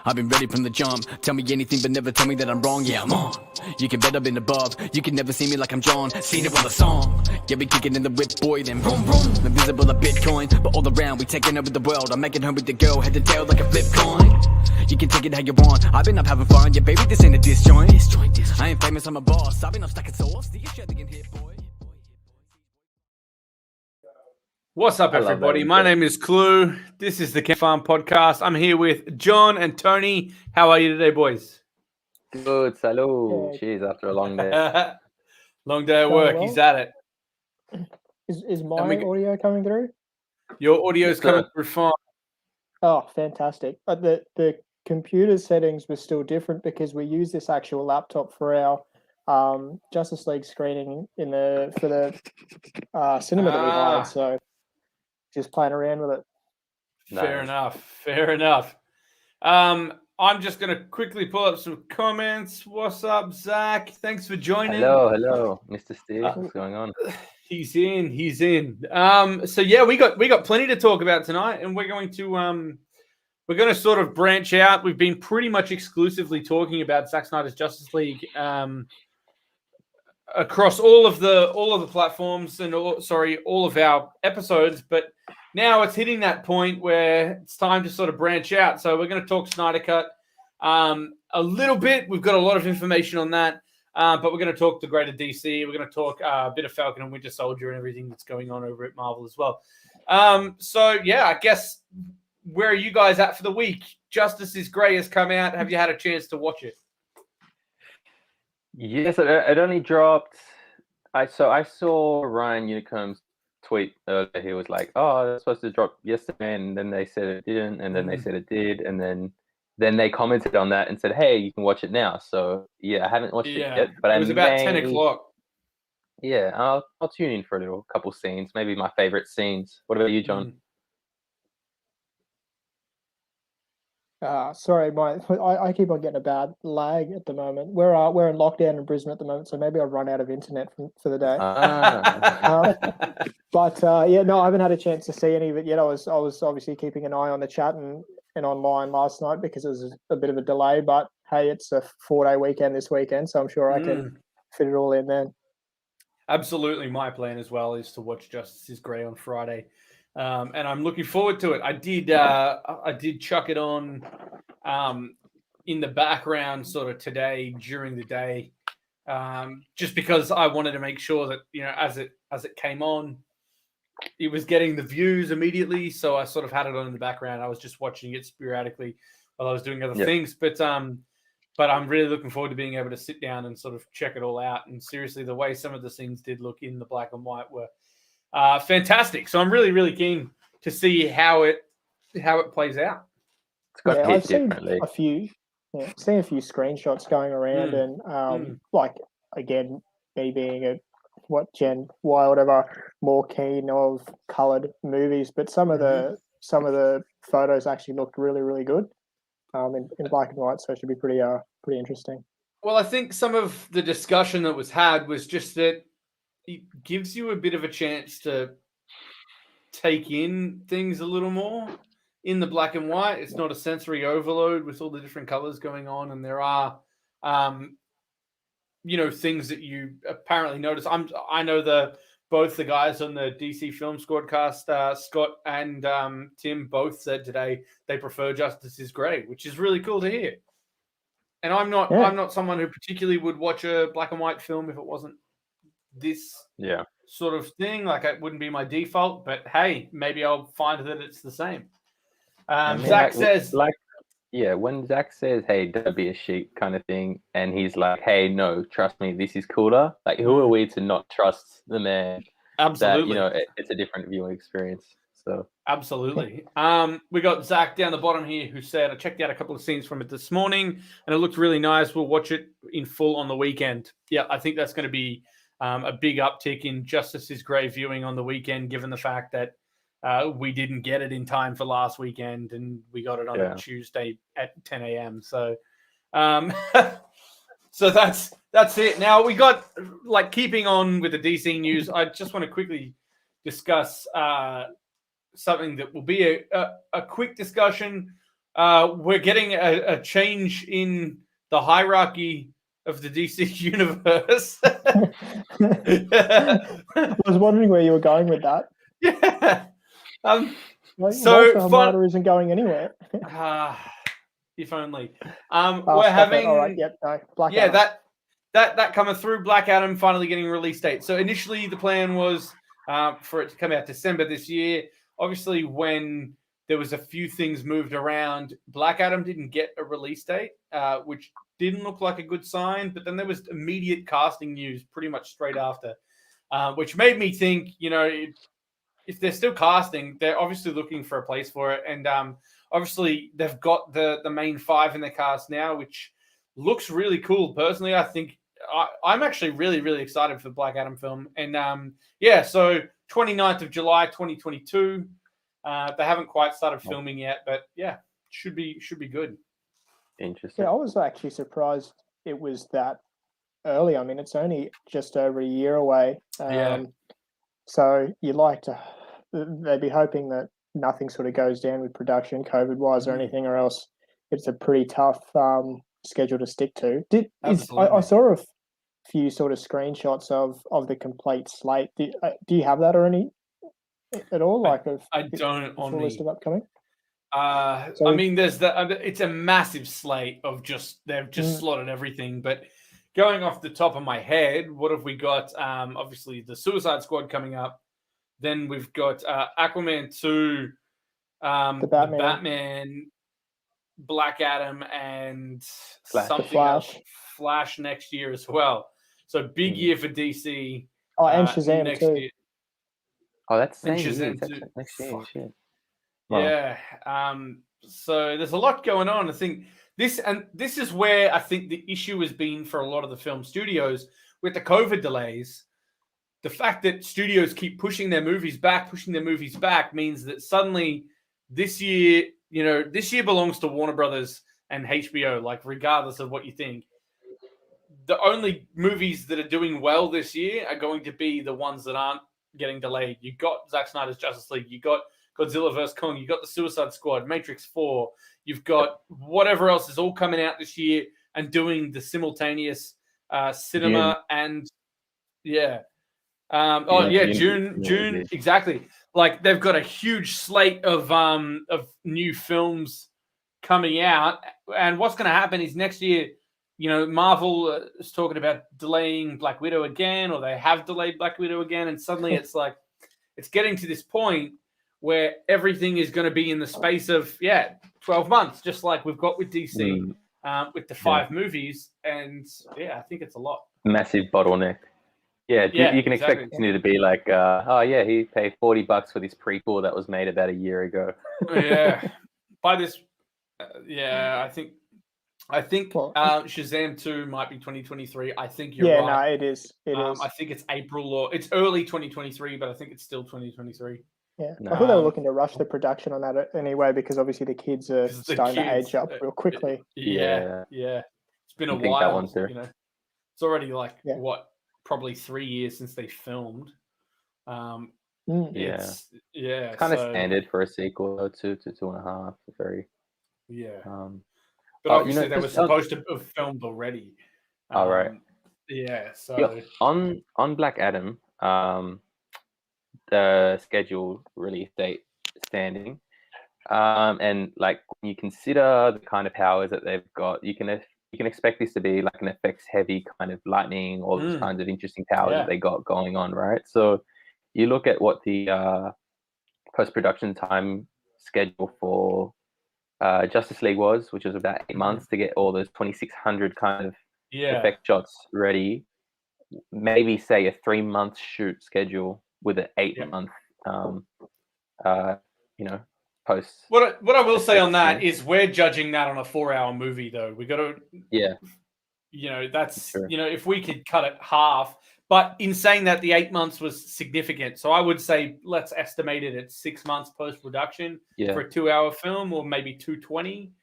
I've been ready from the jump. Tell me anything, but never tell me that I'm wrong. Yeah, I'm on. You can bet I've been above. You can never see me like I'm John. Seen it with a song. Yeah, we kicking in the whip, boy, then boom, boom. Invisible like Bitcoin, but all around we taking over the world. I'm making her with the girl, head to tail like a flip coin. You can take it how you want. I've been up having fun. Yeah, baby, this ain't a disjoint. I ain't famous, I'm a boss. I've been up stacking sauce. Do you share the hit, boy? What's up, everybody? My name is Clue. This is the Camp Farm Podcast. I'm here with John and Tony. How are you today, boys? Good, hello. Cheers, after a long day. Long day at work. He's at it. Is my audio coming through? Your audio is coming through fine. Oh, fantastic. But the computer settings were still different because we use this actual laptop for our Justice League screening for the cinema that we hired. So just playing around with it. Fair enough. I'm just going to quickly pull up some comments. What's up, Zack? Thanks for joining. Hello, Mr. Steve. What's going on? He's in. So yeah, we got plenty to talk about tonight, and we're going to sort of branch out. We've been pretty much exclusively talking about Zack Snyder's Justice League across all of the platforms and all of our episodes, but now it's hitting that point where it's time to sort of branch out. So we're going to talk Snyder Cut a little bit. We've got a lot of information on that, but we're going to talk the greater DC. We're going to talk a bit of Falcon and Winter Soldier and everything that's going on over at Marvel as well. So yeah, I guess, where are you guys at for the week? Justice is Grey has come out. Have you had a chance to watch it? Yes, it only dropped. I saw Ryan Unicom's tweet earlier. He was like, "Oh, it's supposed to drop yesterday," and then they said it didn't, and then they said it did, and then they commented on that and said, "Hey, you can watch it now." So yeah, I haven't watched it yet, but it was about 10 o'clock. Yeah, I'll tune in for a little couple scenes, maybe my favorite scenes. What about you, John? Sorry, I keep on getting a bad lag at the moment. We're in lockdown in Brisbane at the moment, so maybe I've run out of internet for the day. But no, I haven't had a chance to see any of it yet. I was obviously keeping an eye on the chat and online last night because it was a bit of a delay. But hey, it's a 4-day weekend this weekend, so I'm sure I can fit it all in then. Absolutely, my plan as well is to watch Justice is Grey on Friday. And I'm looking forward to it. I did chuck it on in the background sort of today during the day, just because I wanted to make sure that, as it came on, it was getting the views immediately. So I sort of had it on in the background. I was just watching it sporadically while I was doing other things. But I'm really looking forward to being able to sit down and sort of check it all out. And seriously, the way some of the scenes did look in the black and white were fantastic. So I'm really, really keen to see how it plays out. I've seen a few screenshots going around, and like, again, me being a Gen Y or whatever, more keen of coloured movies, but some of the photos actually looked really, really good in black and white. So it should be pretty interesting. Well, I think some of the discussion that was had was just that it gives you a bit of a chance to take in things a little more in the black and white. It's not a sensory overload with all the different colors going on. And there are, things that you apparently notice. I know both the guys on the DC Film Squadcast, Scott and Tim, both said today they prefer Justice is Grey, which is really cool to hear. And I'm not someone who particularly would watch a black and white film if it wasn't this sort of thing. Like, it wouldn't be my default, but hey, maybe I'll find that it's the same. Zack says, when Zack says, "Hey, don't be a sheep," kind of thing, and he's like, "Hey, no, trust me, this is cooler." Like, who are we to not trust the man? Absolutely, that, it's a different viewing experience. So absolutely. We got Zack down the bottom here who said, "I checked out a couple of scenes from it this morning, and it looked really nice. We'll watch it in full on the weekend." Yeah, I think that's going to be a big uptick in Justice is Grey viewing on the weekend, given the fact that we didn't get it in time for last weekend, and we got it on a Tuesday at 10 a.m. So, so that's it. Now we got, like, keeping on with the DC news. I just want to quickly discuss something that will be a quick discussion. we're getting a change in the hierarchy of the DC universe. I was wondering where you were going with that. Yeah. Walter Hamada isn't going anywhere. If only. We're having. All right. Yep. No. Black Adam. that coming through. Black Adam finally getting a release date. So initially the plan was for it to come out December this year. Obviously, when there was a few things moved around, Black Adam didn't get a release date, which didn't look like a good sign. But then there was immediate casting news pretty much straight after, which made me think, if they're still casting, they're obviously looking for a place for it. And obviously, they've got the main 5 in their cast now, which looks really cool. Personally, I think I'm actually really, really excited for the Black Adam film. And so 29th of July, 2022. They haven't quite started filming yet, but should be good. Interesting. Yeah, I was actually surprised it was that early. I mean, it's only just over a year away. So you'd like to, they'd be hoping that nothing sort of goes down with production, COVID-wise or anything, or else it's a pretty tough schedule to stick to. I saw a few sort of screenshots of the complete slate. Do you have that or any at all? I don't on the list of upcoming. I mean, there's it's a massive slate of they've just slotted everything, but. Going off the top of my head, what have we got? Obviously, the Suicide Squad coming up. Then we've got Aquaman 2, the Batman, Black Adam, and something else. Flash next year as well. So big year for DC. Oh, and Shazam next too. Year. Oh, that's the same year. Next year. Shit. Wow. Yeah. So there's a lot going on. I think. This is where I think the issue has been for a lot of the film studios with the COVID delays. The fact that studios keep pushing their movies back means that suddenly this year belongs to Warner Brothers and HBO, like regardless of what you think. The only movies that are doing well this year are going to be the ones that aren't getting delayed. You got Zack Snyder's Justice League, you got Godzilla vs. Kong, you got the Suicide Squad, Matrix 4, you've got whatever else is all coming out this year and doing the simultaneous cinema and June, exactly. Like they've got a huge slate of new films coming out, and what's going to happen is next year, Marvel is talking about delaying Black Widow again, or they have delayed Black Widow again, and suddenly it's like it's getting to this point where everything is going to be in the space of 12 months, just like we've got with DC with the 5 movies. And I think it's a lot. Massive bottleneck. You can expect Disney to be like, he paid $40 for this prequel that was made about a year ago. By this, I think Shazam 2 might be 2023. I think you're right. Yeah, no, it is. It is. I think it's April or it's early 2023, but I think it's still 2023. Yeah, I thought they were looking to rush the production on that anyway because obviously the kids are starting to age up real quickly. Yeah. It's been a while. It's already probably 3 years since they filmed. It's kind of standard for a sequel, though, 2 to 2.5. Very. But obviously they were supposed to have filmed already. All right. So on Black Adam, the scheduled release date standing, and like when you consider the kind of powers that they've got, you can expect this to be like an effects heavy kind of lightning, all those kinds of interesting powers that they got going on, right? So you look at what the post-production time schedule for Justice League was, which was about 8 months to get all those 2,600 kind of effect shots ready. Maybe say a 3-month shoot schedule with an 8-month, post. What I will say on that is we're judging that on a 4-hour movie, though. We got to, that's true. If we could cut it half. But in saying that, the 8 months was significant. So I would say let's estimate it at 6 months post-production for a 2-hour film, or maybe 220,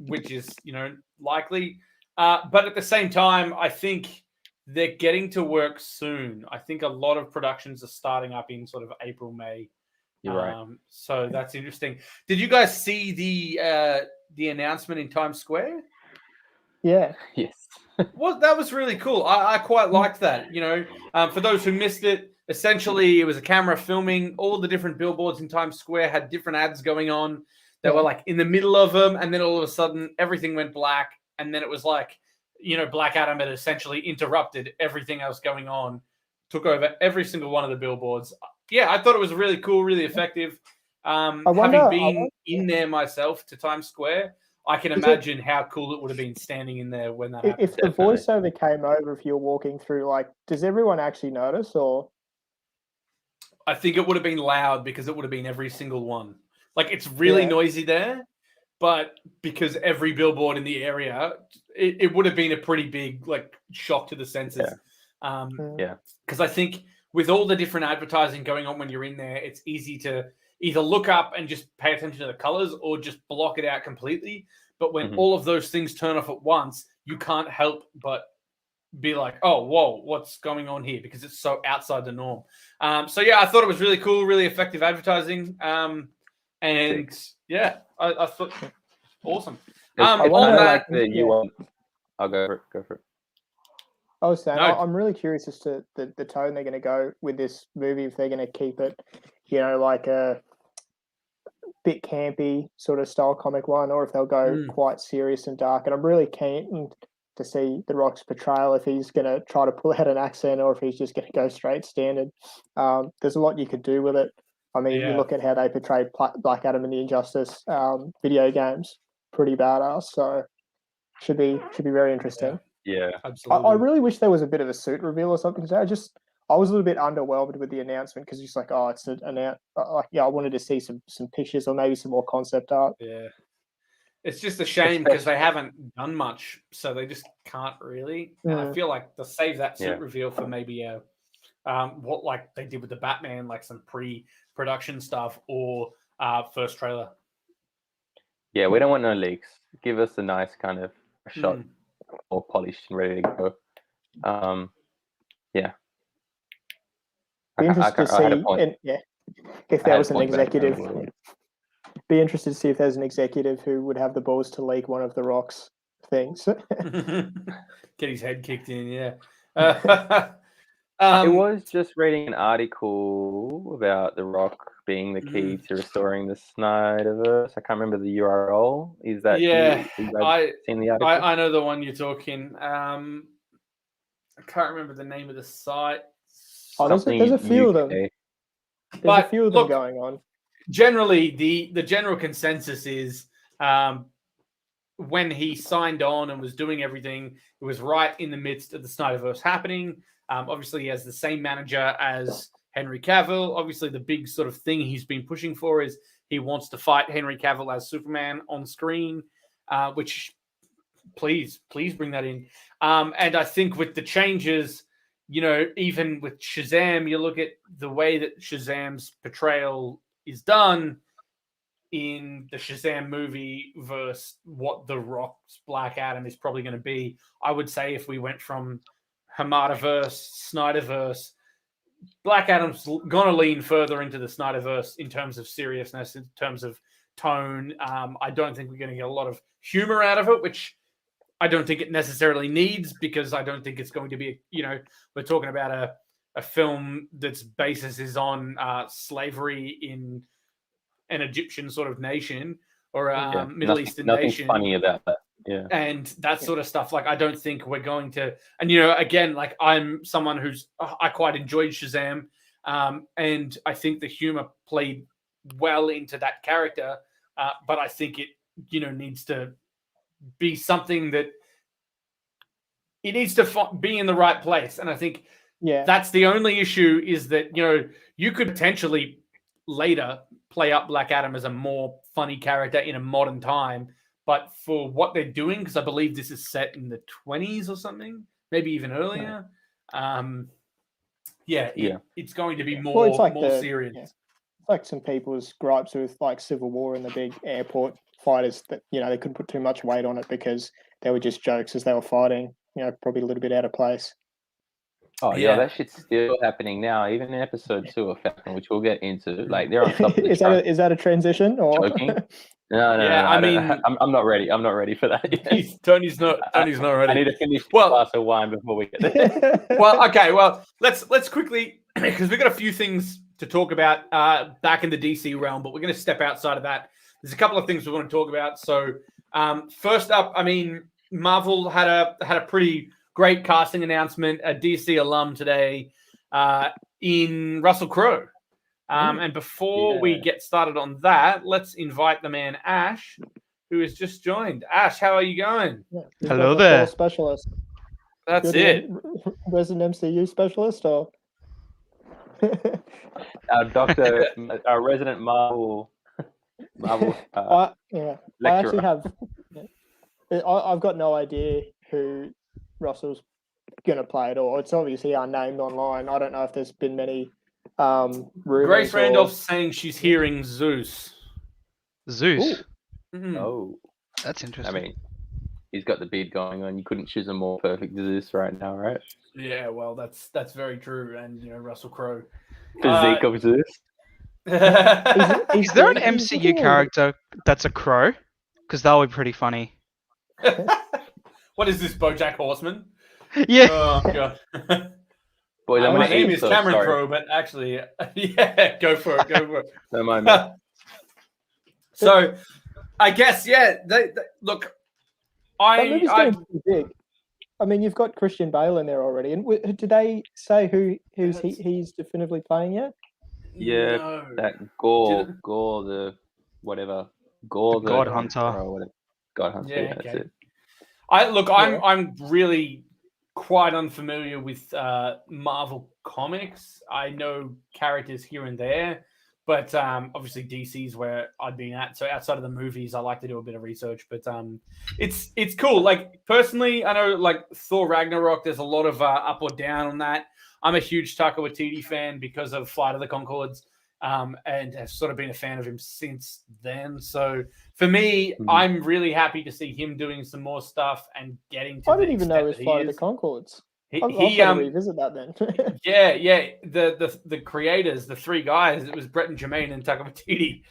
which is, likely. But at the same time, I think they're getting to work soon. I think a lot of productions are starting up in sort of April, May. You're right. So that's interesting. Did you guys see the announcement in Times Square? Yeah. Yes. Well, that was really cool. I quite liked that. For those who missed it, essentially it was a camera filming all the different billboards in Times Square, had different ads going on. They were like in the middle of them, and then all of a sudden everything went black, and then it was like, Black Adam had essentially interrupted everything else going on, took over every single one of the billboards. Yeah, I thought it was really cool, really effective. Having been in there myself to Times Square, I can imagine how cool it would have been standing in there when that happened. If the voiceover came over, if you're walking through, like, does everyone actually notice, or? I think it would have been loud because it would have been every single one. Like, it's really noisy there, but because every billboard in the area, it would have been a pretty big, like, shock to the senses. Because I think with all the different advertising going on when you're in there, it's easy to either look up and just pay attention to the colors or just block it out completely. But when all of those things turn off at once, you can't help but be like, oh, whoa, what's going on here? Because it's so outside the norm. So yeah, I thought it was really cool, really effective advertising. And yeah, I thought awesome. I wonder, like, I'll go for it. I was saying, I'm really curious as to the tone they're going to go with this movie, if they're going to keep it, like a bit campy sort of style comic one, or if they'll go quite serious and dark. And I'm really keen to see The Rock's portrayal, if he's going to try to pull out an accent or if he's just going to go straight standard. There's a lot you could do with it. I mean, you look at how they portrayed Black Adam in the Injustice video games, pretty badass. So should be very interesting. Yeah, absolutely. I really wish there was a bit of a suit reveal or something. So I was a little bit underwhelmed with the announcement, because it's like, it's I wanted to see some pictures or maybe some more concept art. Yeah, it's just a shame because they haven't done much, so they just can't really. And I feel like they'll save that suit reveal for maybe what like they did with the Batman, like some pre-production stuff or first trailer. Yeah, we don't want no leaks. Give us a nice kind of shot, all polished and ready to go. Yeah. Be interested to see, if there was an executive. Be interested to see if there's an executive who would have the balls to leak one of The Rock's things. Get his head kicked in, yeah. I was just reading an article about The Rock being the key to restoring the SnyderVerse. I can't remember the URL. Is that? Yeah, I've seen the article. I know the one you're talking. I can't remember the name of the site. There's a few of them. There's a few of them going on. Generally, the general consensus is when he signed on and was doing everything, it was right in the midst of the SnyderVerse happening. Obviously, he has the same manager as Henry Cavill. Obviously, the big sort of thing he's been pushing for is he wants to fight Henry Cavill as Superman on screen, which please bring that in. And I think with the changes, even with Shazam, you look at the way that Shazam's portrayal is done in the Shazam movie versus what The Rock's Black Adam is probably going to be. I would say if we went from Hamadaverse, SnyderVerse, Black Adam's going to lean further into the SnyderVerse in terms of seriousness, in terms of tone. I don't think we're going to get a lot of humor out of it, which I don't think it necessarily needs, because I don't think it's going to be, we're talking about a film that's basis is on slavery in an Egyptian sort of nation or a Middle Eastern nation. Nothing funny about that. Yeah. And that sort of stuff. Like, I don't think we're going to, and, again, like, I'm someone I quite enjoyed Shazam. And I think the humor played well into that character. But I think it, needs to be something that it needs to be in the right place. And I think that's the only issue, is that, you could potentially later play up Black Adam as a more funny character in a modern time. But for what they're doing, because I believe this is set in the 20s or something, maybe even earlier. It's going to be more serious. Yeah. It's like some people's gripes with like Civil War and the big airport fighters that, they couldn't put too much weight on it because they were just jokes as they were fighting, probably a little bit out of place. Oh yeah, that shit's still happening now, even in episode 2 of Falcon, which we'll get into. Like they're on top of the is that a transition or joking? No. I'm not ready. I'm not ready for that yet. Tony's not ready. I need to finish a glass of wine before we get there. Well, okay. Well, let's quickly, because we've got a few things to talk about back in the DC realm, but we're going to step outside of that. There's a couple of things we want to talk about. So first up, I mean, Marvel had a pretty great casting announcement, a DC alum today in Russell Crowe. And before we get started on that, let's invite the man Ash, who has just joined. Ash, how are you going? Hello there. Specialist. That's it. Resident MCU specialist, or our resident Marvel. I actually have. I've got no idea who Russell's going to play at all. It's obviously unnamed online. I don't know if there's been many rumors. Grace Randolph's saying she's hearing Zeus. Zeus? Oh. That's interesting. I mean, he's got the beard going on. You couldn't choose a more perfect Zeus right now, right? Yeah, well, that's very true. And, Russell Crowe. Physique of Zeus. Is there an MCU character that's a crow? Because that would be pretty funny. What is this, Bojack Horseman? Yeah. Oh, God. Boy, my name is Cameron Crowe, but actually, go for it. Don't mind me. So, I guess, look, that movie's going to be big. I mean, you've got Christian Bale in there already. And did they say who's he's definitively playing yet? Yeah, no. That Gore, the whatever, Gore, the God Hunter. Or whatever. God Hunter. Yeah, okay. That's it. I'm really quite unfamiliar with Marvel comics. I know characters here and there, but obviously DC's where I've been at. So outside of the movies, I like to do a bit of research. But it's cool. Like personally, I know like Thor Ragnarok. There's a lot of up or down on that. I'm a huge Taika Waititi fan because of Flight of the Conchords, and have sort of been a fan of him since then. So for me, I'm really happy to see him doing some more stuff and getting to. I didn't even know it was Flight of the Conchords. I'll revisit that then. yeah. The creators, the three guys, it was Brett and Jermaine and Taika Waititi.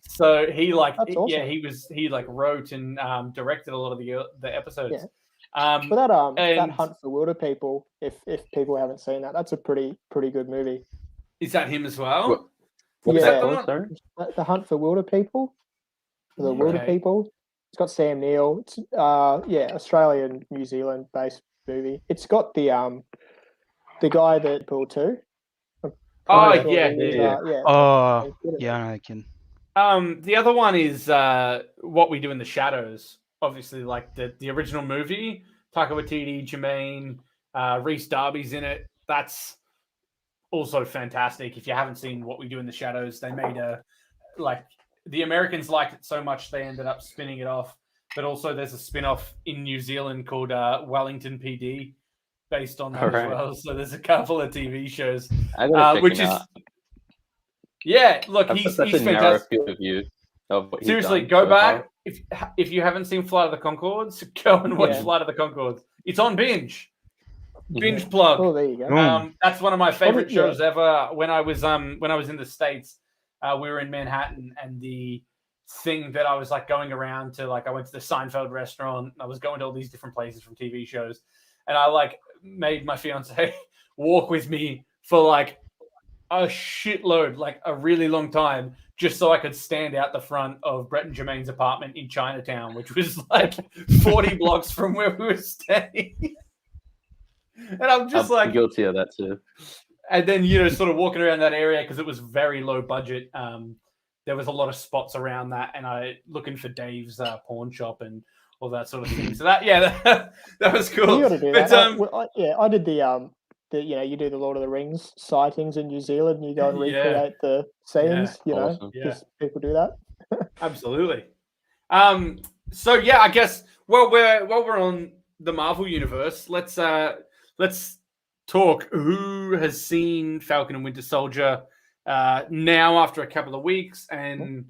So he awesome. he wrote and directed a lot of the episodes. Yeah. But that Hunt for Wilder People, if people haven't seen that, that's a pretty good movie. Is that him as well? What's that one? Sorry? The Hunt for Wilder People. The Wilder People. It's got Sam Neill. It's Australian, New Zealand based movie. It's got the guy that pulled too. Oh yeah, I can. The other one is What We Do in the Shadows. Obviously, like the original movie, Taika Waititi, Jermaine, Rhys Darby's in it. That's also fantastic. If you haven't seen What We Do in the Shadows, they made the Americans liked it so much they ended up spinning it off. But also there's a spin-off in New Zealand called Wellington PD based on that as well. So there's a couple of TV shows. Which is... Yeah, look, he's fantastic. Seriously, go back. If you haven't seen Flight of the Conchords, go and watch Flight of the Conchords. It's on Binge. Binge plug. Oh, there you go. That's one of my favorite shows ever. When I was in the States, we were in Manhattan, and the thing that I was like going around to, like I went to the Seinfeld restaurant. I was going to all these different places from TV shows, and I like made my fiance walk with me for like a shitload, like a really long time, just so I could stand out the front of Brett and Jermaine's apartment in Chinatown, which was like 40 blocks from where we were staying. And I'm just I'm guilty of that too. And then, sort of walking around that area because it was very low budget. There was a lot of spots around that, and I looking for Dave's pawn shop and all that sort of thing. So that was cool. You got to do that. I did the you do the Lord of the Rings sightings in New Zealand, and you go and recreate the scenes. Because people do that. Absolutely. So yeah, I guess while we're on the Marvel universe, let's talk. Who has seen Falcon and Winter Soldier now after a couple of weeks? And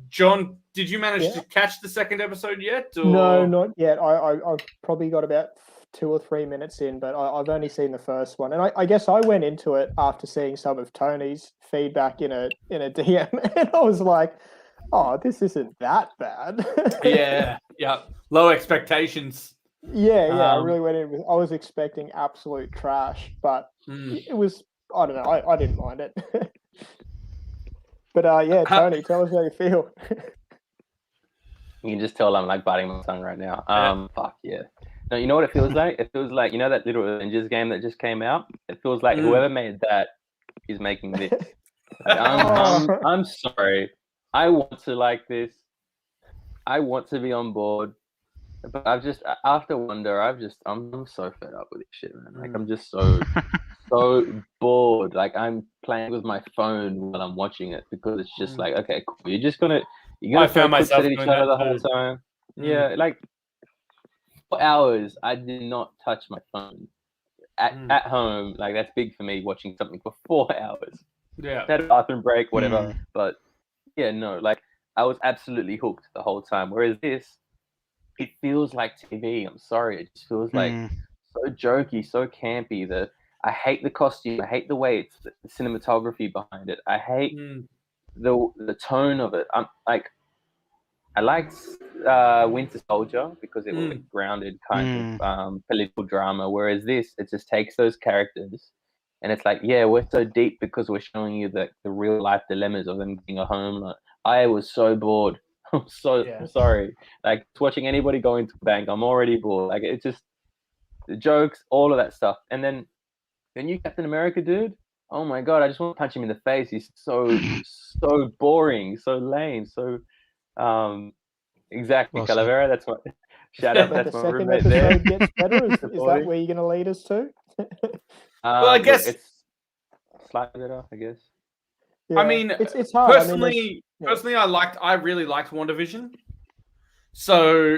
John, did you manage to catch the second episode yet? Or... No, not yet. I probably got about 2 or 3 minutes in, but I've only seen the first one, and I guess I went into it after seeing some of Tony's feedback in a DM, and I was like, "Oh, this isn't that bad." Yeah. Low expectations. Yeah. I really went in with. I was expecting absolute trash, but it was. I don't know. I didn't mind it. But yeah, Tony, tell us how you feel. You can just tell I'm like biting my tongue right now. Fuck yeah. No, you know what it feels like? It feels like, you know that little Avengers game that just came out? It feels like whoever made that is making this. Like, I'm sorry. I want to like this. I want to be on board. But I've just, after Wonder, I'm so fed up with this shit, man. Like, I'm just so bored. Like, I'm playing with my phone while I'm watching it because it's just like, okay, cool. You're gonna I found myself at each doing other that the whole time. Yeah, like, for hours, I did not touch my phone. At home, like, that's big for me, watching something for 4 hours. Yeah. Had a bathroom break, whatever. But, yeah, no, like, I was absolutely hooked the whole time. Whereas this, it feels like TV. I'm sorry. It just feels like so jokey, so campy. I hate the costume. I hate the way it's the cinematography behind it. I hate the tone of it. I liked Winter Soldier because it was a grounded kind of political drama. Whereas this, it just takes those characters and it's like, yeah, we're so deep because we're showing you the real life dilemmas of them being a homeowner. I was so bored. I'm sorry. Like, watching anybody go into a bank, I'm already bored. Like, it's just the jokes, all of that stuff. And then the new Captain America dude, oh my god, I just want to punch him in the face. He's so boring, so lame, so exactly, Calavera. That's what. Shout out. That's my roommate there. The second episode gets better. Is that where you're going to lead us to? Well, I guess it's slightly better. I guess. Yeah. I mean, it's hard. Personally, I really liked WandaVision. So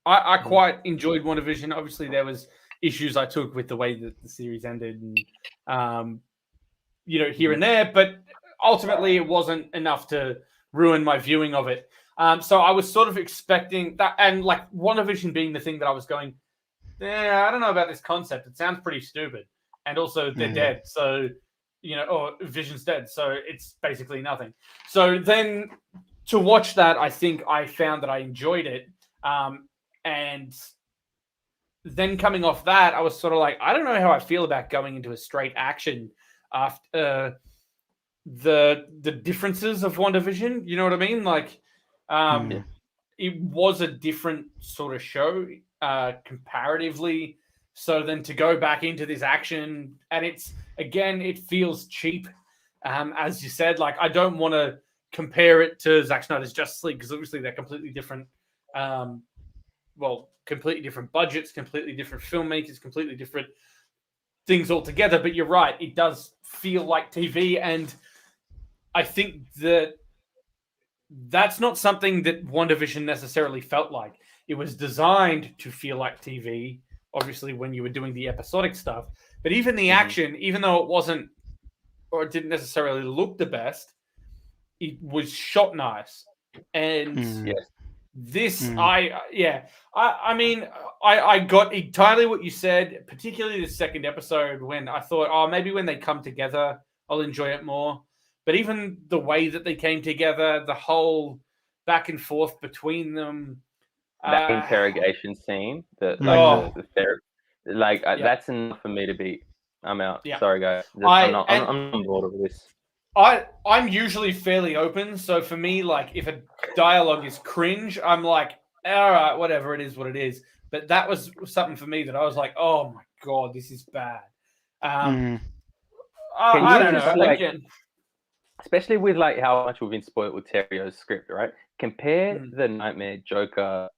I quite enjoyed WandaVision. Obviously, there was issues I took with the way that the series ended, and here and there. But ultimately, it wasn't enough to ruin my viewing of it. So I was sort of expecting that, and like WandaVision being the thing that I was going, I don't know about this concept. It sounds pretty stupid, and also they're dead. So. Or Vision's dead, so it's basically nothing. So then to watch that, I think I found that I enjoyed it. And then coming off that, I was sort of like, I don't know how I feel about going into a straight action after the differences of WandaVision. You know what I mean? Like, it was a different sort of show comparatively. So then to go back into this action, and it feels cheap. As you said, like, I don't want to compare it to Zack Snyder's Justice League because obviously they're completely different. Completely different budgets, completely different filmmakers, completely different things altogether. But you're right, it does feel like TV, and I think that's not something that WandaVision necessarily felt like. It was designed to feel like TV. Obviously, when you were doing the episodic stuff, but even the action, even though it wasn't, or it didn't necessarily look the best, it was shot nice. And this, I got entirely what you said, particularly the second episode when I thought, maybe when they come together, I'll enjoy it more. But even the way that they came together, the whole back and forth between them. That interrogation scene, the therapy, that's enough for me to be. I'm out. Yeah. Sorry, guys. I'm on board with this. I'm usually fairly open, so for me, like, if a dialogue is cringe, I'm like, all right, whatever, it is what it is. But that was something for me that I was like, oh my god, this is bad. I don't know. Especially with like how much we've been spoiled with Terrio's script, right? Compare the Nightmare, Joker,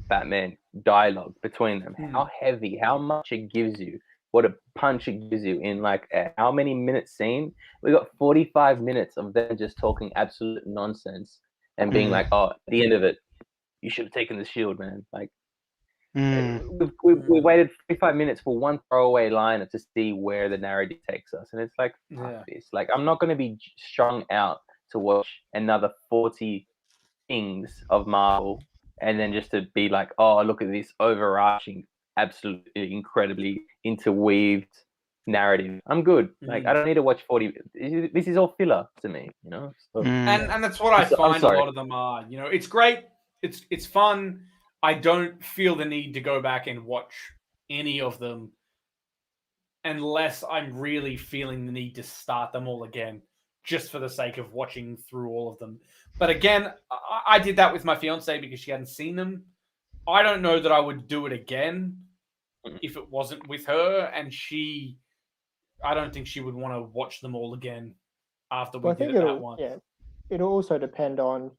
Batman dialogue between them. How heavy, how much it gives you, what a punch it gives you in like a how many minute scene. We got 45 minutes of them just talking absolute nonsense and being like, at the end of it, you should have taken the shield, man. Like, we waited 45 minutes for one throwaway line to see where the narrative takes us, and it's like, fuck this. Like, I'm not going to be strung out to watch another 40 things of Marvel and then just to be like, oh, look at this overarching absolutely incredibly interweaved narrative, I'm good. Like I don't need to watch 40. This is all filler to me, you know. So, and that's what I find a lot of them are. You know, it's great. It's fun. I don't feel the need to go back and watch any of them unless I'm really feeling the need to start them all again, just for the sake of watching through all of them. But again, I did that with my fiance because she hadn't seen them. I don't know that I would do it again if it wasn't with her, and I don't think she would want to watch them all again after we did it that one. Yeah, it'll also depend on,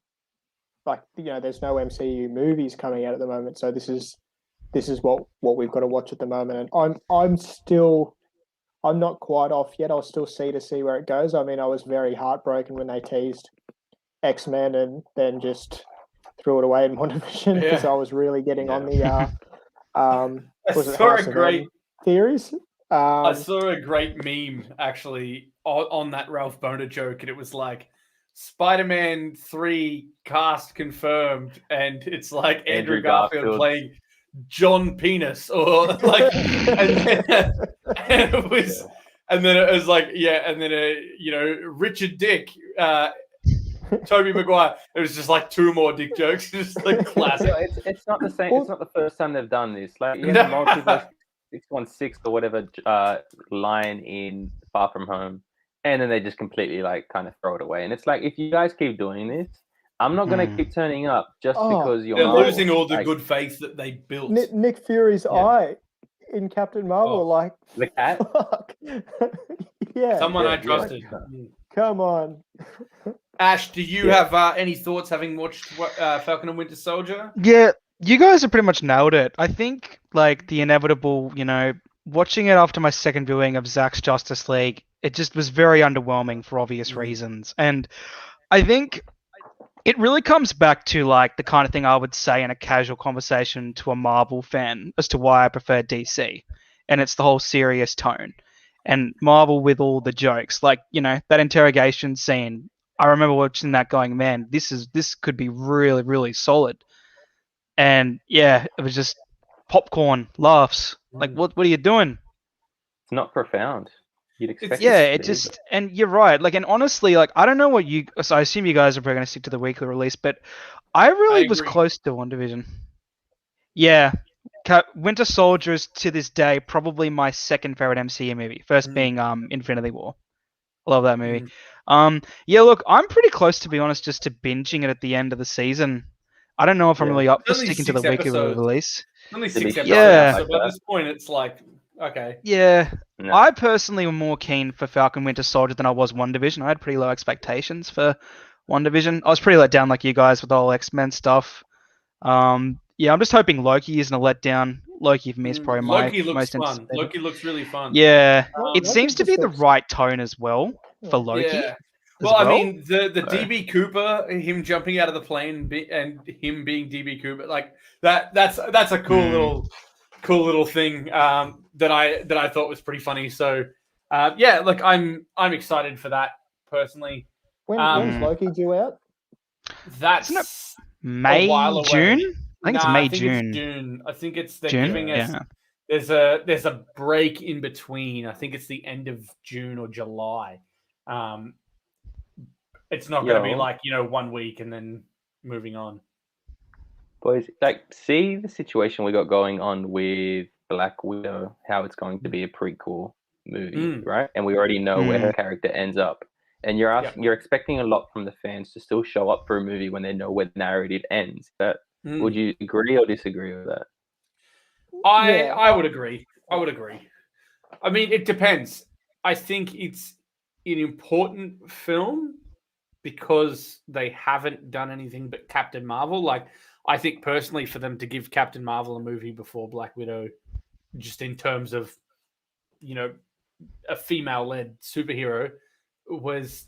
like, you know, there's no MCU movies coming out at the moment, so this is what we've got to watch at the moment, and I'm not quite off yet. I'll still see where it goes. I mean, I was very heartbroken when they teased X-Men and then just threw it away in WandaVision because I was really getting on the theories. I saw a great meme actually on that Ralph Boner joke, and it was like Spider-Man 3 cast confirmed, and it's like Andrew Garfield playing John Penis, or like, and it was, and then it was like, and then you know, Richard Dick, Tobey Maguire. It was just like two more dick jokes, just like classic. It's not the same. It's not the first time they've done this. Like you have multiple 616 or whatever line in Far From Home, and then they just completely like kind of throw it away. And it's like, if you guys keep doing this, I'm not going to keep turning up just because you're losing all the good faith that they built. Nick Fury's eye in Captain Marvel, like the cat. Fuck. Someone I trusted. Come on. Ash, do you have any thoughts having watched Falcon and Winter Soldier? Yeah, you guys have pretty much nailed it. I think like the inevitable, you know, watching it after my second viewing of Zack's Justice League, it just was very underwhelming for obvious reasons. And I think it really comes back to like the kind of thing I would say in a casual conversation to a Marvel fan as to why I prefer DC. And it's the whole serious tone. And Marvel with all the jokes, like, you know, that interrogation scene. I remember watching that going, man, this could be really, really solid. And yeah, it was just popcorn, laughs. Like, what are you doing? It's not profound. You'd expect and you're right. Like, and honestly, like, I don't know what so I assume you guys are probably going to stick to the weekly release, but I really was close to WandaVision. Yeah. Winter Soldier is to this day probably my second favorite MCU movie. First being Infinity War. I love that movie. Yeah, look, I'm pretty close, to be honest, just to binging it at the end of the season. I don't know if I'm really up for sticking to the weekly release. Only 6 episodes. So by this point, it's like, okay. Yeah. No. I personally am more keen for Falcon Winter Soldier than I was WandaVision. I had pretty low expectations for WandaVision. I was pretty let down like you guys with the whole X-Men stuff. Yeah, I'm just hoping Loki isn't a letdown. Loki for me is probably Loki looks fun. Loki looks really fun. Yeah, it seems to be the right tone as well for Loki. Yeah. Well, I mean, the DB Cooper, him jumping out of the plane and him being DB Cooper, like that's a cool little thing that I thought was pretty funny. So yeah, look, I'm excited for that personally. When's Loki due out? That's May, June. I think it's May, June. It's June. I think it's giving us. Yeah. There's a break in between. I think it's the end of June or July. It's not going to be like, you know, 1 week and then moving on. Boys, like, see the situation we got going on with Black Widow, how it's going to be a prequel movie, right? And we already know where her character ends up. And you're expecting a lot from the fans to still show up for a movie when they know where the narrative ends. Would you agree or disagree with that? I would agree. I mean, it depends. I think it's an important film because they haven't done anything but Captain Marvel. Like, I think personally for them to give Captain Marvel a movie before Black Widow, just in terms of, you know, a female-led superhero, was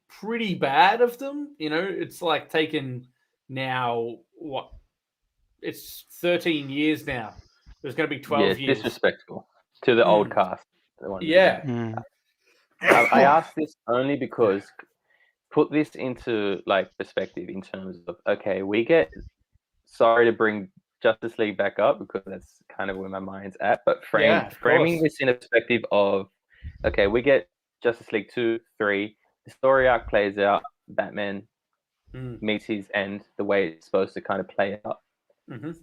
pretty bad of them. You know, it's like taken now, it's 13 years now. There's going to be 12 years. Disrespectful to the old cast. I asked this only because put this into like perspective in terms of, okay, we get, sorry to bring Justice League back up because that's kind of where my mind's at. But Yeah, of framing course. this in a perspective of, okay, we get Justice League 2, 3, the story arc plays out, Batman meets his end the way it's supposed to kind of play out.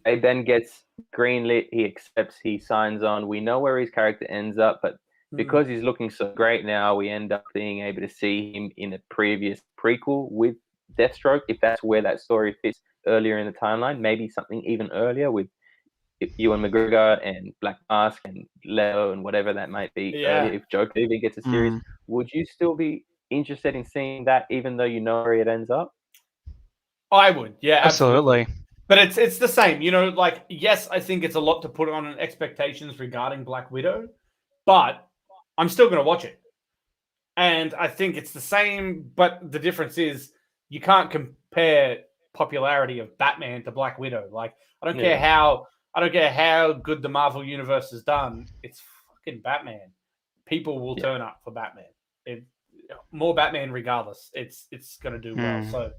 It then gets greenlit, he accepts, he signs on. We know where his character ends up, but because he's looking so great now, we end up being able to see him in a previous prequel with Deathstroke, if that's where that story fits earlier in the timeline, maybe something even earlier with Ewan McGregor and Black Mask and Leo and whatever that might be earlier. If Joker even gets a series, would you still be interested in seeing that even though you know where it ends up? I would, yeah, absolutely. But it's the same, you know, like, yes, I think it's a lot to put on expectations regarding Black Widow, but I'm still going to watch it. And I think it's the same, but the difference is you can't compare popularity of Batman to Black Widow. Like, I don't care how good the Marvel universe has done. It's fucking Batman. People will turn up for Batman. More Batman regardless. It's going to do well. So,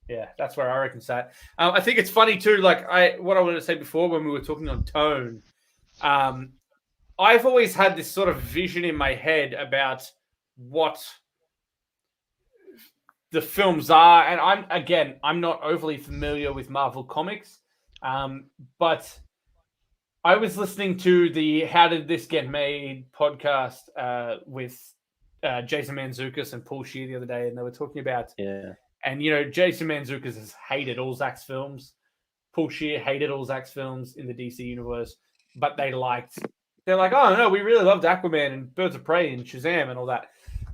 yeah, that's where I reckon it's at. I think it's funny too. Like what I wanted to say before when we were talking on tone, I've always had this sort of vision in my head about what the films are, and I'm not overly familiar with Marvel comics, but I was listening to the "How Did This Get Made" podcast with Jason Mantzoukas and Paul Scheer the other day, and they were talking about And, you know, Jason Mantzoukas has hated all Zack's films. Paul Scheer hated all Zack's films in the DC universe, but they're like, oh, no, we really loved Aquaman and Birds of Prey and Shazam and all that.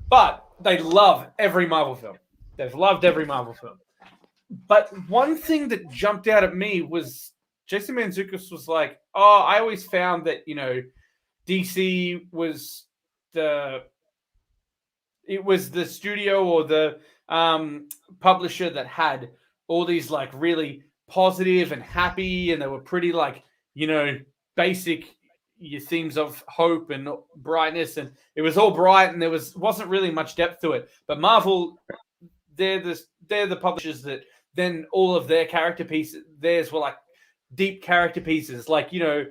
But they love every Marvel film. They've loved every Marvel film. But one thing that jumped out at me was Jason Mantzoukas was like, oh, I always found that, you know, DC was the studio or the publisher that had all these like really positive and happy, and they were pretty like, you know, basic your themes of hope and brightness, and it was all bright and there wasn't really much depth to it. But Marvel, they're the publishers that then all of their character pieces, theirs were like deep character pieces, like, you know,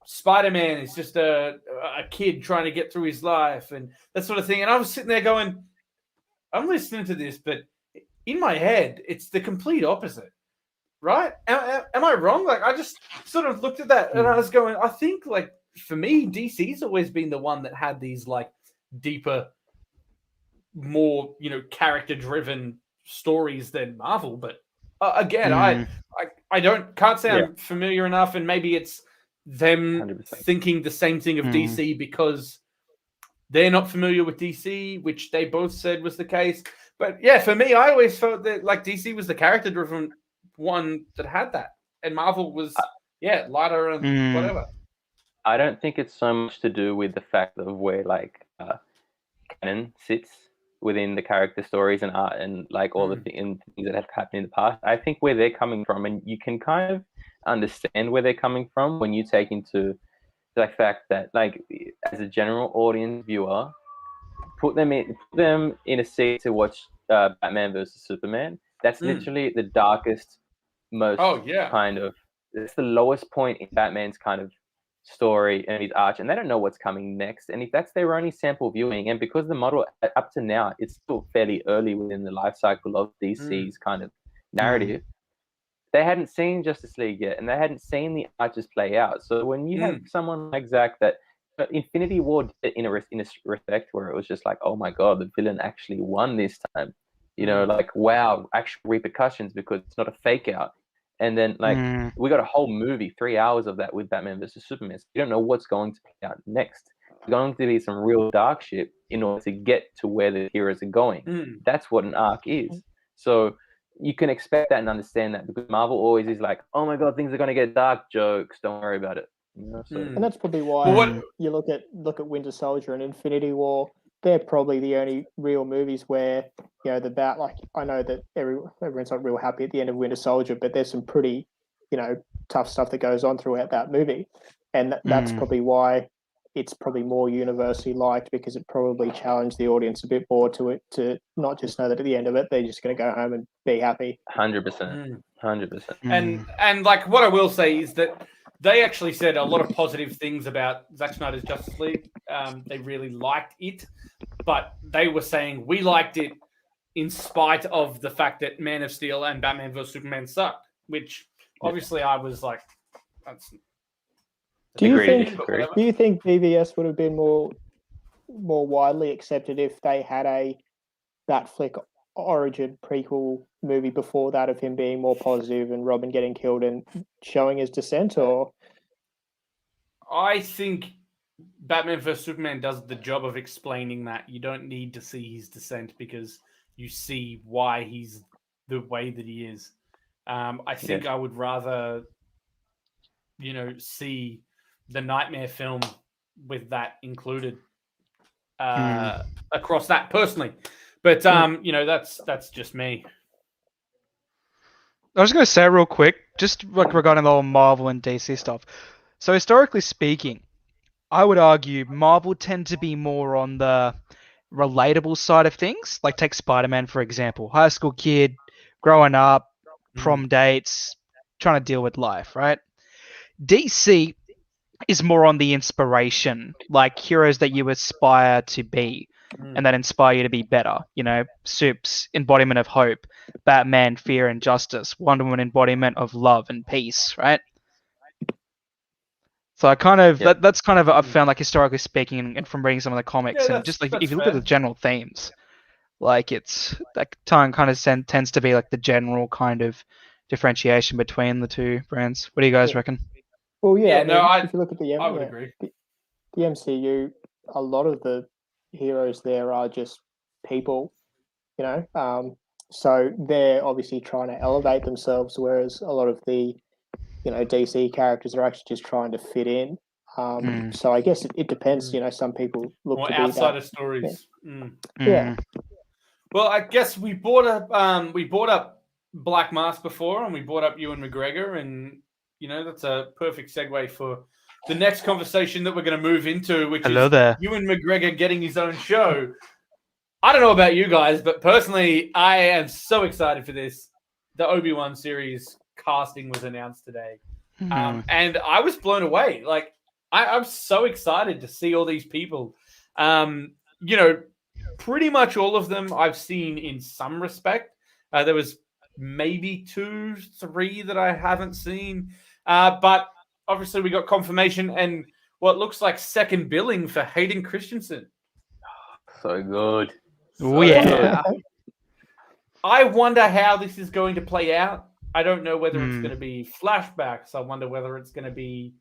Spider-Man is just a kid trying to get through his life and that sort of thing. And I was sitting there going, I'm listening to this, but in my head, it's the complete opposite, right? Am I wrong? Like, I just sort of looked at that and I was going, I think, like, for me, DC's always been the one that had these, like, deeper, more, you know, character-driven stories than Marvel. But again, I can't say I'm familiar enough, and maybe it's them 100%. thinking the same thing of DC because they're not familiar with DC, which they both said was the case. But yeah, for me, I always felt that like DC was the character-driven one that had that, and Marvel was lighter and whatever. I don't think it's so much to do with the fact of where like canon sits within the character stories and art and like all the things that have happened in the past. I think where they're coming from, and you can kind of understand where they're coming from when you take into the fact that, like, as a general audience viewer, put them in a seat to watch Batman versus Superman. That's literally the darkest, most kind of, it's the lowest point in Batman's kind of story and his arch, and they don't know what's coming next. And if that's their only sample viewing, and because the model up to now, it's still fairly early within the life cycle of DC's kind of narrative, they hadn't seen Justice League yet, and they hadn't seen the arches play out. So when you have someone like Zack, that Infinity War did in a respect where it was just like, oh my god, the villain actually won this time, you know, like, wow, actual repercussions because it's not a fake out. And then like we got a whole movie, 3 hours of that with Batman versus Superman. So you don't know what's going to play out next. It's going to be some real dark shit in order to get to where the heroes are going. That's what an arc is. So you can expect that and understand that, because Marvel always is like, oh my god, things are going to get dark, jokes, don't worry about it. You know, so. And that's probably why you look at Winter Soldier and Infinity War. They're probably the only real movies where, you know, like, I know that everyone's not real happy at the end of Winter Soldier, but there's some pretty, you know, tough stuff that goes on throughout that movie. And that's probably why it's probably more universally liked because it probably challenged the audience a bit more to not just know that at the end of it they're just going to go home and be happy. 100%. 100%. And like what I will say is that they actually said a lot of positive things about Zack Snyder's Justice League. They really liked it, but they were saying we liked it in spite of the fact that Man of Steel and Batman vs Superman sucked, which obviously I was like, that's. Do you think BVS would have been more widely accepted if they had a Batfleck origin prequel movie before that of him being more positive and Robin getting killed and showing his descent? Or I think Batman vs Superman does the job of explaining that you don't need to see his descent because you see why he's the way that he is. I think I would rather, see the Nightmare film with that included across that personally. But, that's just me. I was going to say real quick, just like regarding the whole Marvel and DC stuff. So historically speaking, I would argue Marvel tend to be more on the relatable side of things. Like take Spider-Man, for example. High school kid, growing up, prom dates, trying to deal with life, right? DC is more on the inspiration, like heroes that you aspire to be and that inspire you to be better. Supes, embodiment of hope, Batman, fear and justice, Wonder Woman, embodiment of love and peace, right? So I kind of that's kind of I've found, like, historically speaking, and from reading some of the comics, and just like if you look at the general themes, like it's that time kind of tends to be like the general kind of differentiation between the two brands. What do you guys reckon? Well, if you look at I would agree. The MCU, a lot of the heroes there are just people, so they're obviously trying to elevate themselves, whereas a lot of the DC characters are actually just trying to fit in. So I guess it depends. Some people look more to be outside of stories. Yeah. Well, I guess we brought up Black Mask before, and we brought up Ewan McGregor, and that's a perfect segue for the next conversation that we're going to move into, which is Ewan McGregor getting his own show. I don't know about you guys, but personally, I am so excited for this. The Obi Wan Series casting was announced today, and I was blown away. Like, I'm so excited to see all these people. Pretty much all of them I've seen in some respect. There was maybe 2, 3 that I haven't seen, but obviously we got confirmation and what looks like second billing for Hayden Christensen. So good. I wonder how this is going to play out. I don't know whether it's going to be flashbacks. I wonder whether it's going to be,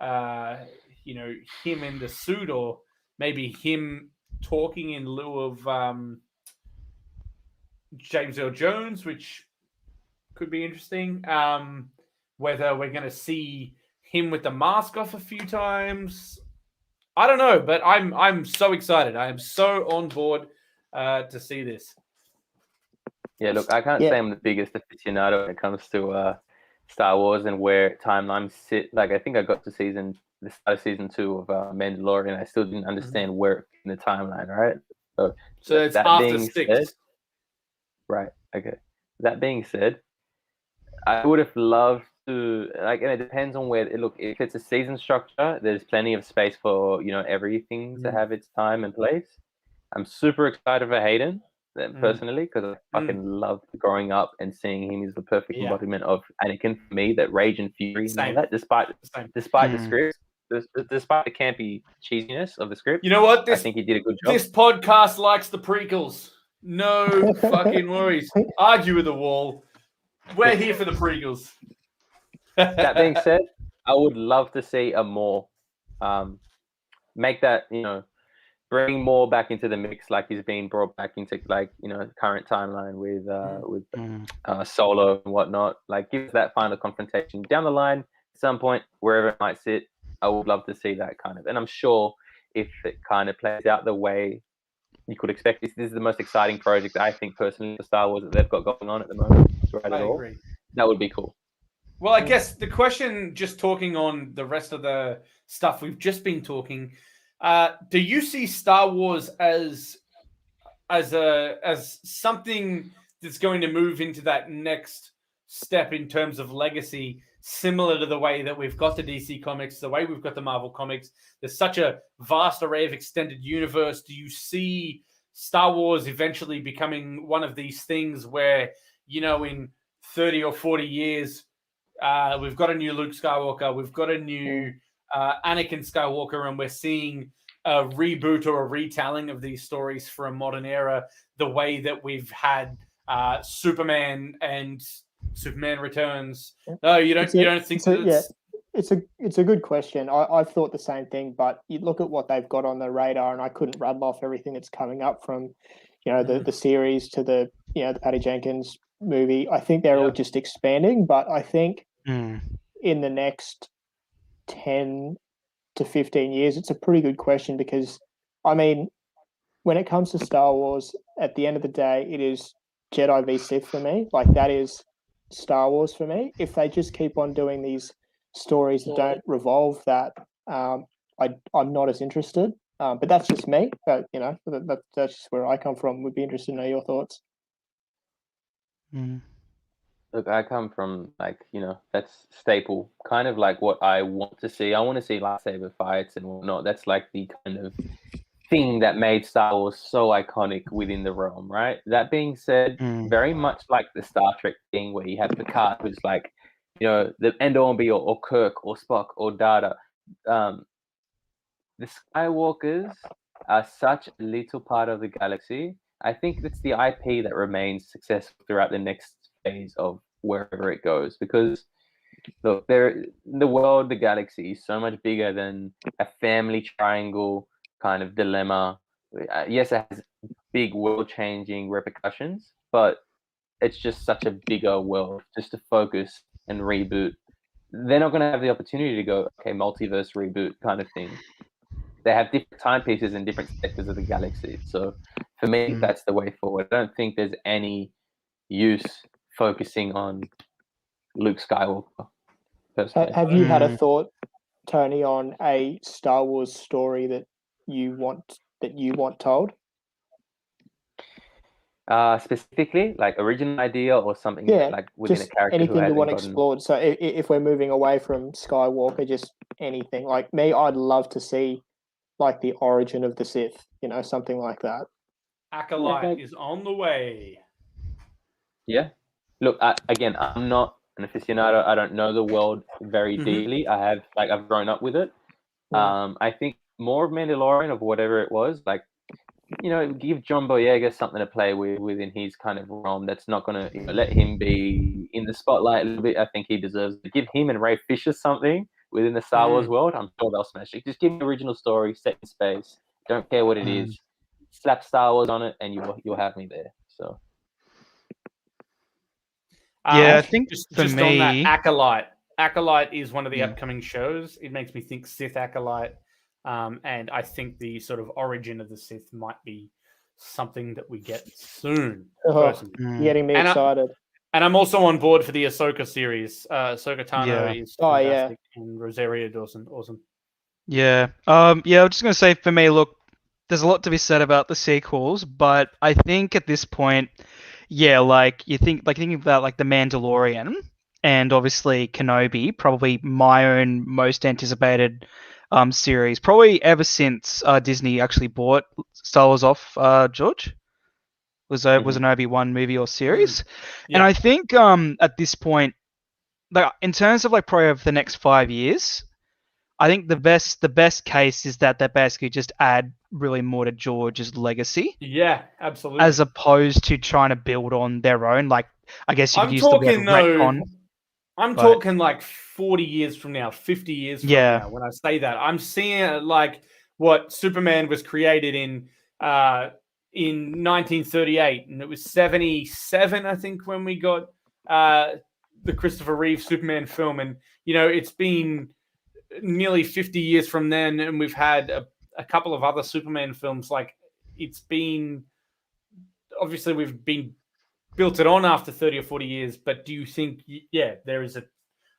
him in the suit, or maybe him talking in lieu of James Earl Jones, which could be interesting. Whether we're going to see him with the mask off a few times, I don't know. But I'm so excited. I am so on board to see this. Yeah, look, I can't say I'm the biggest aficionado when it comes to Star Wars and where timelines sit. Like, I think I got to the start of season 2 of Mandalorian. I still didn't understand where in the timeline, right? So it's that after being 6. Said, right, okay. That being said, I would have loved to, and it depends on where, if it's a season structure, there's plenty of space for, everything to have its time and place. I'm super excited for Hayden. Personally, because I fucking loved growing up and seeing him as the perfect embodiment of Anakin for me, that rage and fury and all that, despite the script, despite the campy cheesiness of the script. You know what? I think he did a good job. This podcast likes the prequels. No fucking worries. Argue with the wall. We're here for the prequels. That being said, I would love to see a more make that, bring more back into the mix, like he's being brought back into current timeline with Solo and whatnot. Like, give us that final confrontation down the line at some point, wherever it might sit. I would love to see that kind of, and I'm sure if it kind of plays out the way you could expect, this is the most exciting project I think personally for Star Wars that they've got going on at the moment. I agree. That would be cool. Well, I guess the question, just talking on the rest of the stuff we've just been talking, Do you see Star Wars as something that's going to move into that next step in terms of legacy, similar to the way that we've got the DC Comics, the way we've got the Marvel Comics? There's such a vast array of extended universe. Do you see Star Wars eventually becoming one of these things where, in 30 or 40 years, we've got a new Luke Skywalker, we've got a new Anakin Skywalker, and we're seeing a reboot or a retelling of these stories for a modern era, the way that we've had Superman and Superman Returns? No, you don't think that it's... Yeah, it's a good question. I've thought the same thing, but you look at what they've got on the radar, and I couldn't rattle off everything that's coming up from, the series to the the Patty Jenkins movie. I think they're all just expanding, but I think in the next 10 to 15 years, it's a pretty good question, because when it comes to Star Wars, at the end of the day, it is Jedi v Sith for me. Like, that is Star Wars for me. If they just keep on doing these stories that don't revolve that, I'm not as interested. But that's just me. But that's just where I come from. Would be interested to know your thoughts. Look, I come from that's staple, kind of like what I want to see. I want to see lightsaber fights and whatnot. That's like the kind of thing that made Star Wars so iconic within the realm, right? That being said, very much like the Star Trek thing where you have Picard, who's like, the end all and be all, or Kirk or Spock or Data. The Skywalkers are such a little part of the galaxy. I think that's the IP that remains successful throughout the next phase of wherever it goes, because look, the world, the galaxy is so much bigger than a family triangle kind of dilemma. Yes, it has big world-changing repercussions, but it's just such a bigger world. Just to focus and reboot, they're not going to have the opportunity to go, okay, multiverse reboot kind of thing. They have different timepieces in different sectors of the galaxy. So for me, that's the way forward. I don't think there's any use focusing on Luke Skywalker. Personally. Have you had a thought, Tony, on a Star Wars story that you want told? Specifically, like original idea or something like within a character. Anything you want explored. So if we're moving away from Skywalker, just anything. Like me, I'd love to see like the origin of the Sith, something like that. Acolyte is on the way. Yeah. Look, again, I'm not an aficionado. I don't know the world very deeply. I've grown up with it. I think more of Mandalorian, of whatever it was, like, give John Boyega something to play with within his kind of realm. That's not going to let him be in the spotlight a little bit. I think he deserves to give him and Ray Fisher something within the Star Wars world. I'm sure they'll smash it. Just give me an original story set in space. Don't care what it is. Slap Star Wars on it, and you'll have me there. So. I think just for me, on that, Acolyte is one of the upcoming shows. It makes me think Sith Acolyte, and I think the sort of origin of the Sith might be something that we get soon. Getting me excited. And I'm also on board for the Ahsoka series. Ahsoka Tano is fantastic, and Rosario Dawson, awesome. Yeah. I'm just gonna say, for me, look, there's a lot to be said about the sequels, but I think at this point, thinking about like The Mandalorian and obviously Kenobi, probably my own most anticipated series, probably ever since Disney actually bought Star Wars off George. Was an Obi-Wan movie or series. And I think at this point, like in terms of like probably over the next 5 years, I think the best case is that they basically just add really more to George's legacy. Yeah, absolutely. As opposed to trying to build on their own. Like, I guess you could use the word retcon. I'm talking like 40 years from now, 50 years from now. When I say that, I'm seeing it like what Superman was created in 1938, and it was 77, I think, when we got the Christopher Reeve Superman film, and it's been nearly 50 years from then, and we've had a couple of other Superman films. Like, it's been, obviously we've been built it on after 30 or 40 years, but do you think there is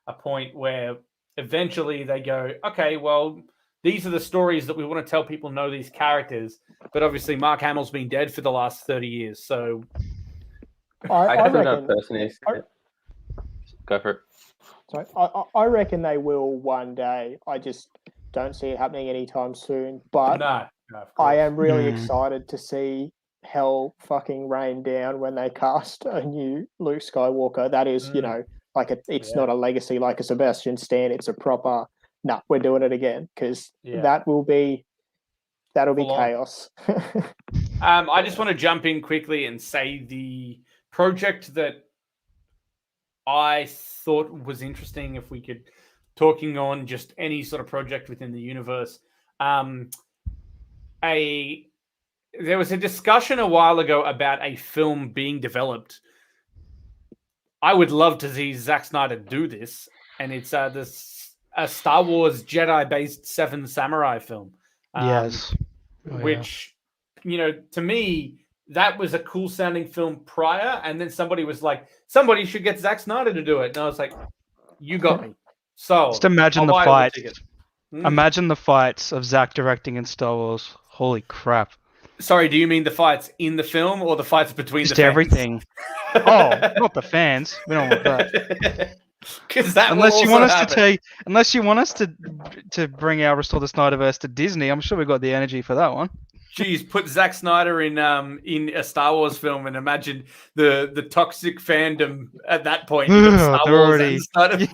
a point where eventually they go, okay, well, these are the stories that we want to tell people know these characters. But obviously, Mark Hamill's been dead for the last 30 years. So I still don't personally see it. Go for it. Sorry, I reckon they will one day. I just don't see it happening anytime soon. But no, of course. I am really excited to see hell fucking rain down when they cast a new Luke Skywalker. That is, you know, like it's not a legacy like a Sebastian Stan. It's a proper. No, we're doing it again because that'll be chaos. I just want to jump in quickly and say the project that I thought was interesting, if we could, talking on just any sort of project within the universe. There was a discussion a while ago about a film being developed. I would love to see Zack Snyder do this, and it's a Star Wars Jedi-based Seven Samurai film. Yes. Which, you know, to me, that was a cool-sounding film prior, and then somebody was like, somebody should get Zack Snyder to do it. And I was like, you got me. So just imagine the fights. Imagine the fights of Zack directing in Star Wars. Holy crap. Sorry, do you mean the fights in the film or the fights between just the fans? Everything. Oh, not the fans. We don't want that. Because that unless you want us to bring our Restore the SnyderVerse to Disney, I'm sure we've got the energy for that one. Jeez, put Zack Snyder in a Star Wars film and imagine the toxic fandom at that point. Star Wars and Snyder.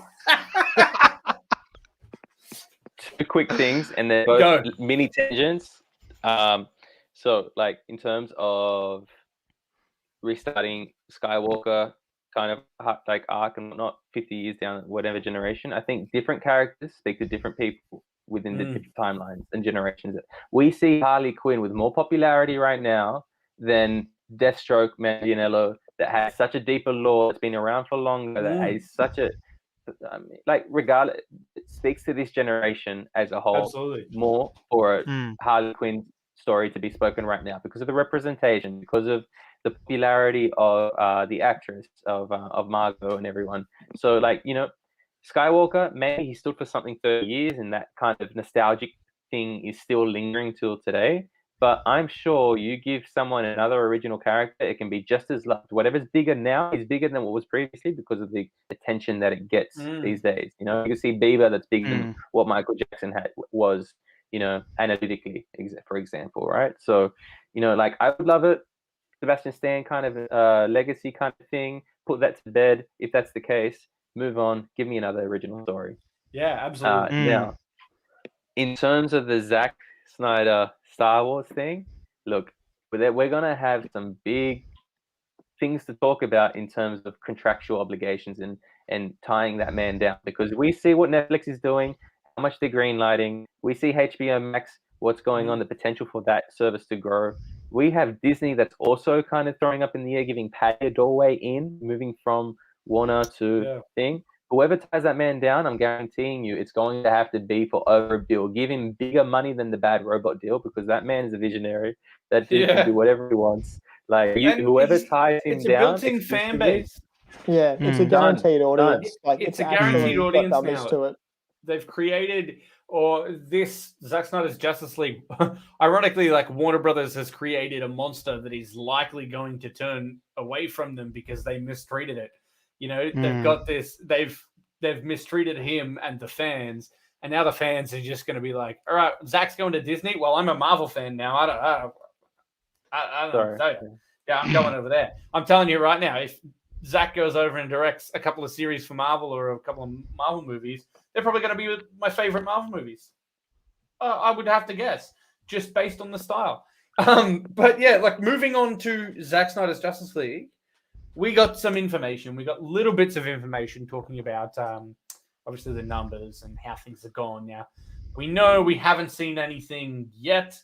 Two quick things, and then both mini tangents. So, like, in terms of restarting Skywalker kind of like arc and not 50 years down whatever generation, I think different characters speak to different people within the different timelines and generations. We see Harley Quinn with more popularity right now than Deathstroke, Manganiello, that has such a deeper lore, that's been around for longer, that has such a regardless, it speaks to this generation as a whole. Absolutely. More for a Harley Quinn story to be spoken right now because of the representation, because of the popularity of the actress of Margot and everyone. So, like, you know, Skywalker, maybe he stood for something 30 years and that kind of nostalgic thing is still lingering till today. But I'm sure you give someone another original character, it can be just as loved. Whatever's bigger now is bigger than what was previously because of the attention that it gets these days. You know, you can see Bieber that's bigger than what Michael Jackson was, you know, analytically, for example, right? So, you know, like, I would love it. Sebastian Stan kind of legacy kind of thing. Put that to bed if that's the case. Move on. Give me another original story. Yeah, absolutely. Now, in terms of the Zack Snyder Star Wars thing, look, we're going to have some big things to talk about in terms of contractual obligations and tying that man down, because we see what Netflix is doing, how much they're greenlighting. We see HBO Max, what's going on, the potential for that service to grow. We have Disney that's also kind of throwing up in the air, giving Patty a doorway in, moving from Warner to thing. Whoever ties that man down, I'm guaranteeing you, it's going to have to be for over a bill. Give him bigger money than the Bad Robot deal, because that man is a visionary. That dude can do whatever he wants. Like, whoever ties him down, it's a built-in fan base. Yeah, it's a guaranteed audience. Like, it's a guaranteed audience now. To it. They've created, or this Zack Snyder's Justice League. Ironically, like, Warner Brothers has created a monster that is likely going to turn away from them because they mistreated it. You know, they've got this. They've mistreated him and the fans, and now the fans are just going to be like, "All right, Zack's going to Disney. Well, I'm a Marvel fan now. I don't know. Tell you. Yeah, I'm going over there. I'm telling you right now, if Zack goes over and directs a couple of series for Marvel or a couple of Marvel movies, they're probably going to be my favorite Marvel movies. I would have to guess, just based on the style. But yeah, like, moving on to Zack Snyder's Justice League. We got some information. We got little bits of information talking about, obviously, the numbers and how things have gone. Now, we know we haven't seen anything yet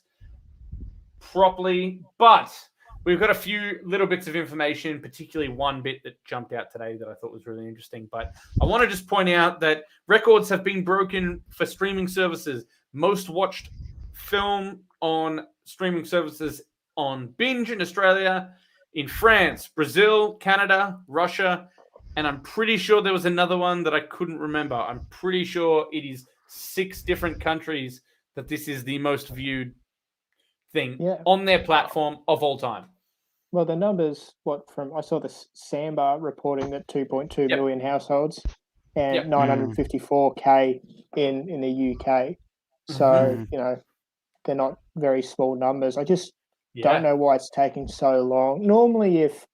properly, but we've got a few little bits of information, particularly one bit that jumped out today that I thought was really interesting. But I want to just point out that records have been broken for streaming services. Most watched film on streaming services on Binge in Australia, in France, Brazil, Canada, Russia, and I'm pretty sure there was another one that I couldn't remember. I'm pretty sure it is 6 different countries that this is the most viewed thing Yeah. on their platform of all time. Well, the numbers, I saw the Samba reporting that 2.2 million households and 954K in the UK. So, they're not very small numbers. I just don't know why it's taking so long. Normally, if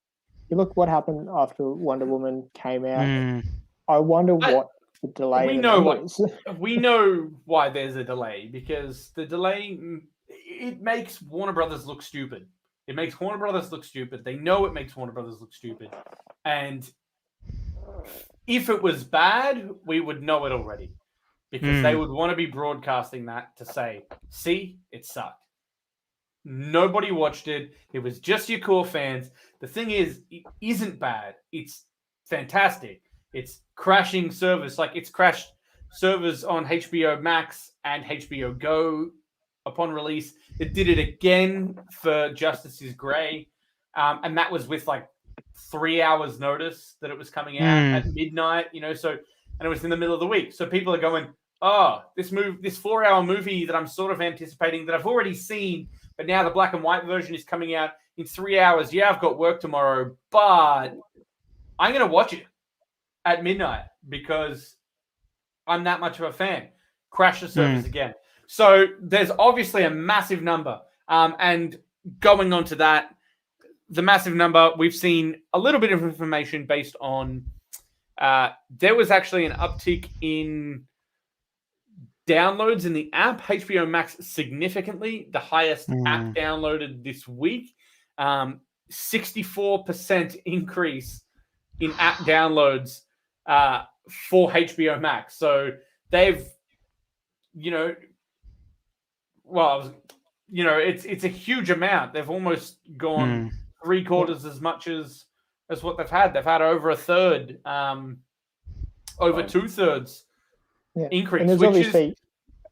you look what happened after Wonder Woman came out, I wonder what the delay we in the know numbers. We know why there's a delay, because the delay, it makes Warner Brothers look stupid. It makes Warner Brothers look stupid. They know it makes Warner Brothers look stupid. And if it was bad, we would know it already. Because they would want to be broadcasting that to say, see, it sucked. Nobody watched it. It was just your core fans. The thing is, it isn't bad. It's fantastic. It's crashing servers. Like, it's crashed servers on HBO Max and HBO Go upon release. It did it again for Justice is Grey. And that was with like 3 hours notice that it was coming out at midnight, so, and it was in the middle of the week. So people are going, oh, this 4-hour movie that I'm sort of anticipating that I've already seen, but now the black and white version is coming out in 3 hours. Yeah, I've got work tomorrow, but I'm going to watch it at midnight because I'm that much of a fan. Crash the servers again. So there's obviously a massive number. And going on to that, the massive number, we've seen a little bit of information based on there was actually an uptick in downloads in the app, HBO Max significantly, the highest app downloaded this week. 64% increase in app downloads for HBO Max. So they've, it's a huge amount. They've almost gone 3/4 as much as what they've had. They've had over a third, over 2/3 increase. And there's obviously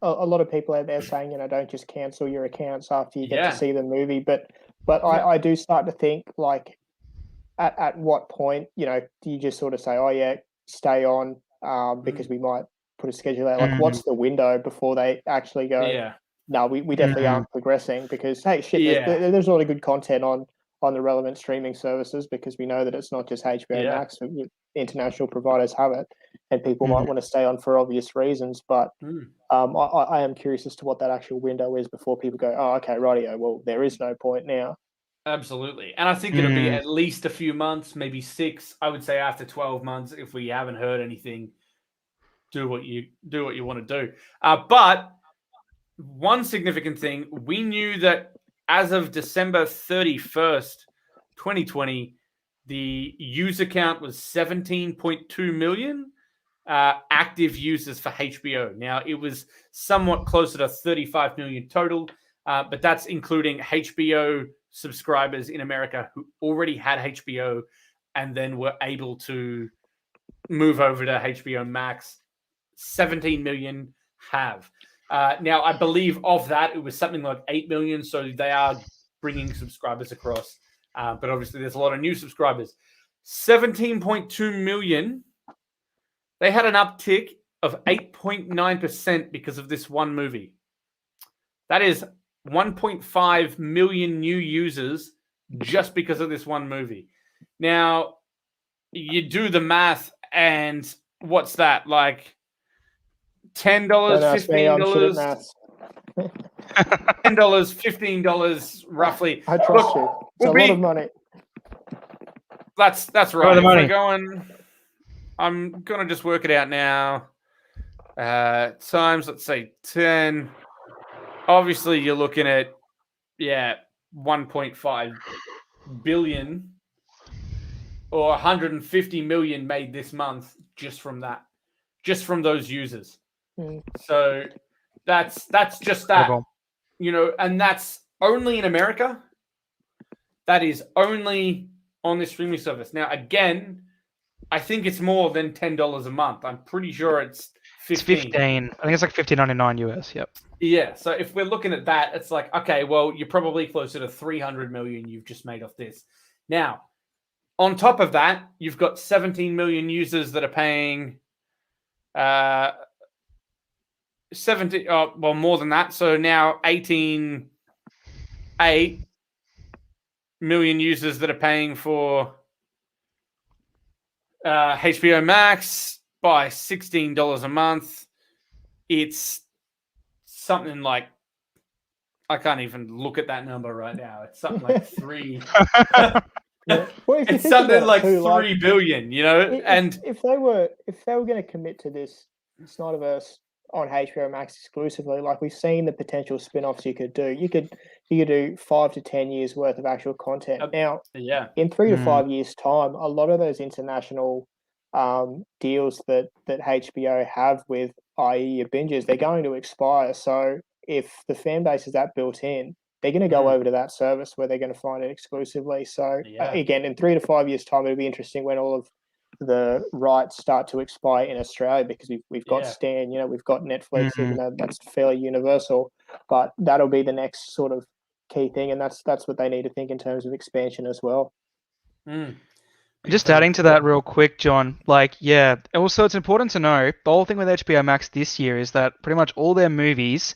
a lot of people out there saying, don't just cancel your accounts after you get to see the movie. But I do start to think, like, at what point, do you just sort of say, oh yeah, stay on because we might put a schedule out? Like, what's the window before they actually go, no, we definitely aren't progressing? Because, hey, there's a lot of good content on the relevant streaming services, because we know that it's not just HBO Max. International providers have it, and people might want to stay on for obvious reasons. But I am curious as to what that actual window is before people go, oh, okay, rightio, well, there is no point now. Absolutely. And I think it'll be at least a few months, maybe 6. I would say after 12 months, if we haven't heard anything, do what you want to do. But one significant thing, we knew that as of December 31st, 2020, the user count was 17.2 million active users for HBO. Now, it was somewhat closer to 35 million total, but that's including HBO subscribers in America who already had HBO and then were able to move over to HBO Max. 17 million have. Now, I believe of that, it was something like 8 million, so they are bringing subscribers across. But obviously, there's a lot of new subscribers. 17.2 million. They had an uptick of 8.9% because of this one movie. That is 1.5 million new users just because of this one movie. Now, you do the math, and what's that? Like $10, $15, $10, $15, roughly. I trust you. It's a lot of money. That's right. If we're going, I'm gonna just work it out now. Times, let's say 10. Obviously, you're looking at 1.5 billion or 150 million made this month just from that, just from those users. So that's just that, and that's only in America. That is only on this streaming service. Now, again, I think it's more than $10 a month. I'm pretty sure it's 15. It's 15. I think it's like $15.99 US. Yep. Yeah. So if we're looking at that, it's like, okay, well, you're probably closer to 300 million you've just made off this. Now, on top of that, you've got 17 million users that are paying 70, well, more than that. So now 18.8 million users that are paying for HBO Max by $16 a month. It's something like, I can't even look at that number right now. It's something like three. Yeah. Well, if you It's think something about like it too, 3 billion, you know? if they were going to commit to this Snyderverse on HBO Max exclusively, like we've seen the potential spin-offs you could do. You could do 5 to 10 years worth of actual content. Now, yeah, in 3 to 5 years' time, a lot of those international deals that HBO have with, i.e., your binges, they're going to expire. So if the fan base is that built in, they're going to go over to that service where they're going to find it exclusively. So again, in 3 to 5 years' time, it'll be interesting when all of the rights start to expire in Australia, because we've got Stan, we've got Netflix, even though that's fairly universal. But that'll be the next sort of key thing, and that's what they need to think in terms of expansion as well. Just adding to that real quick, John, also it's important to know, the whole thing with HBO Max this year is that pretty much all their movies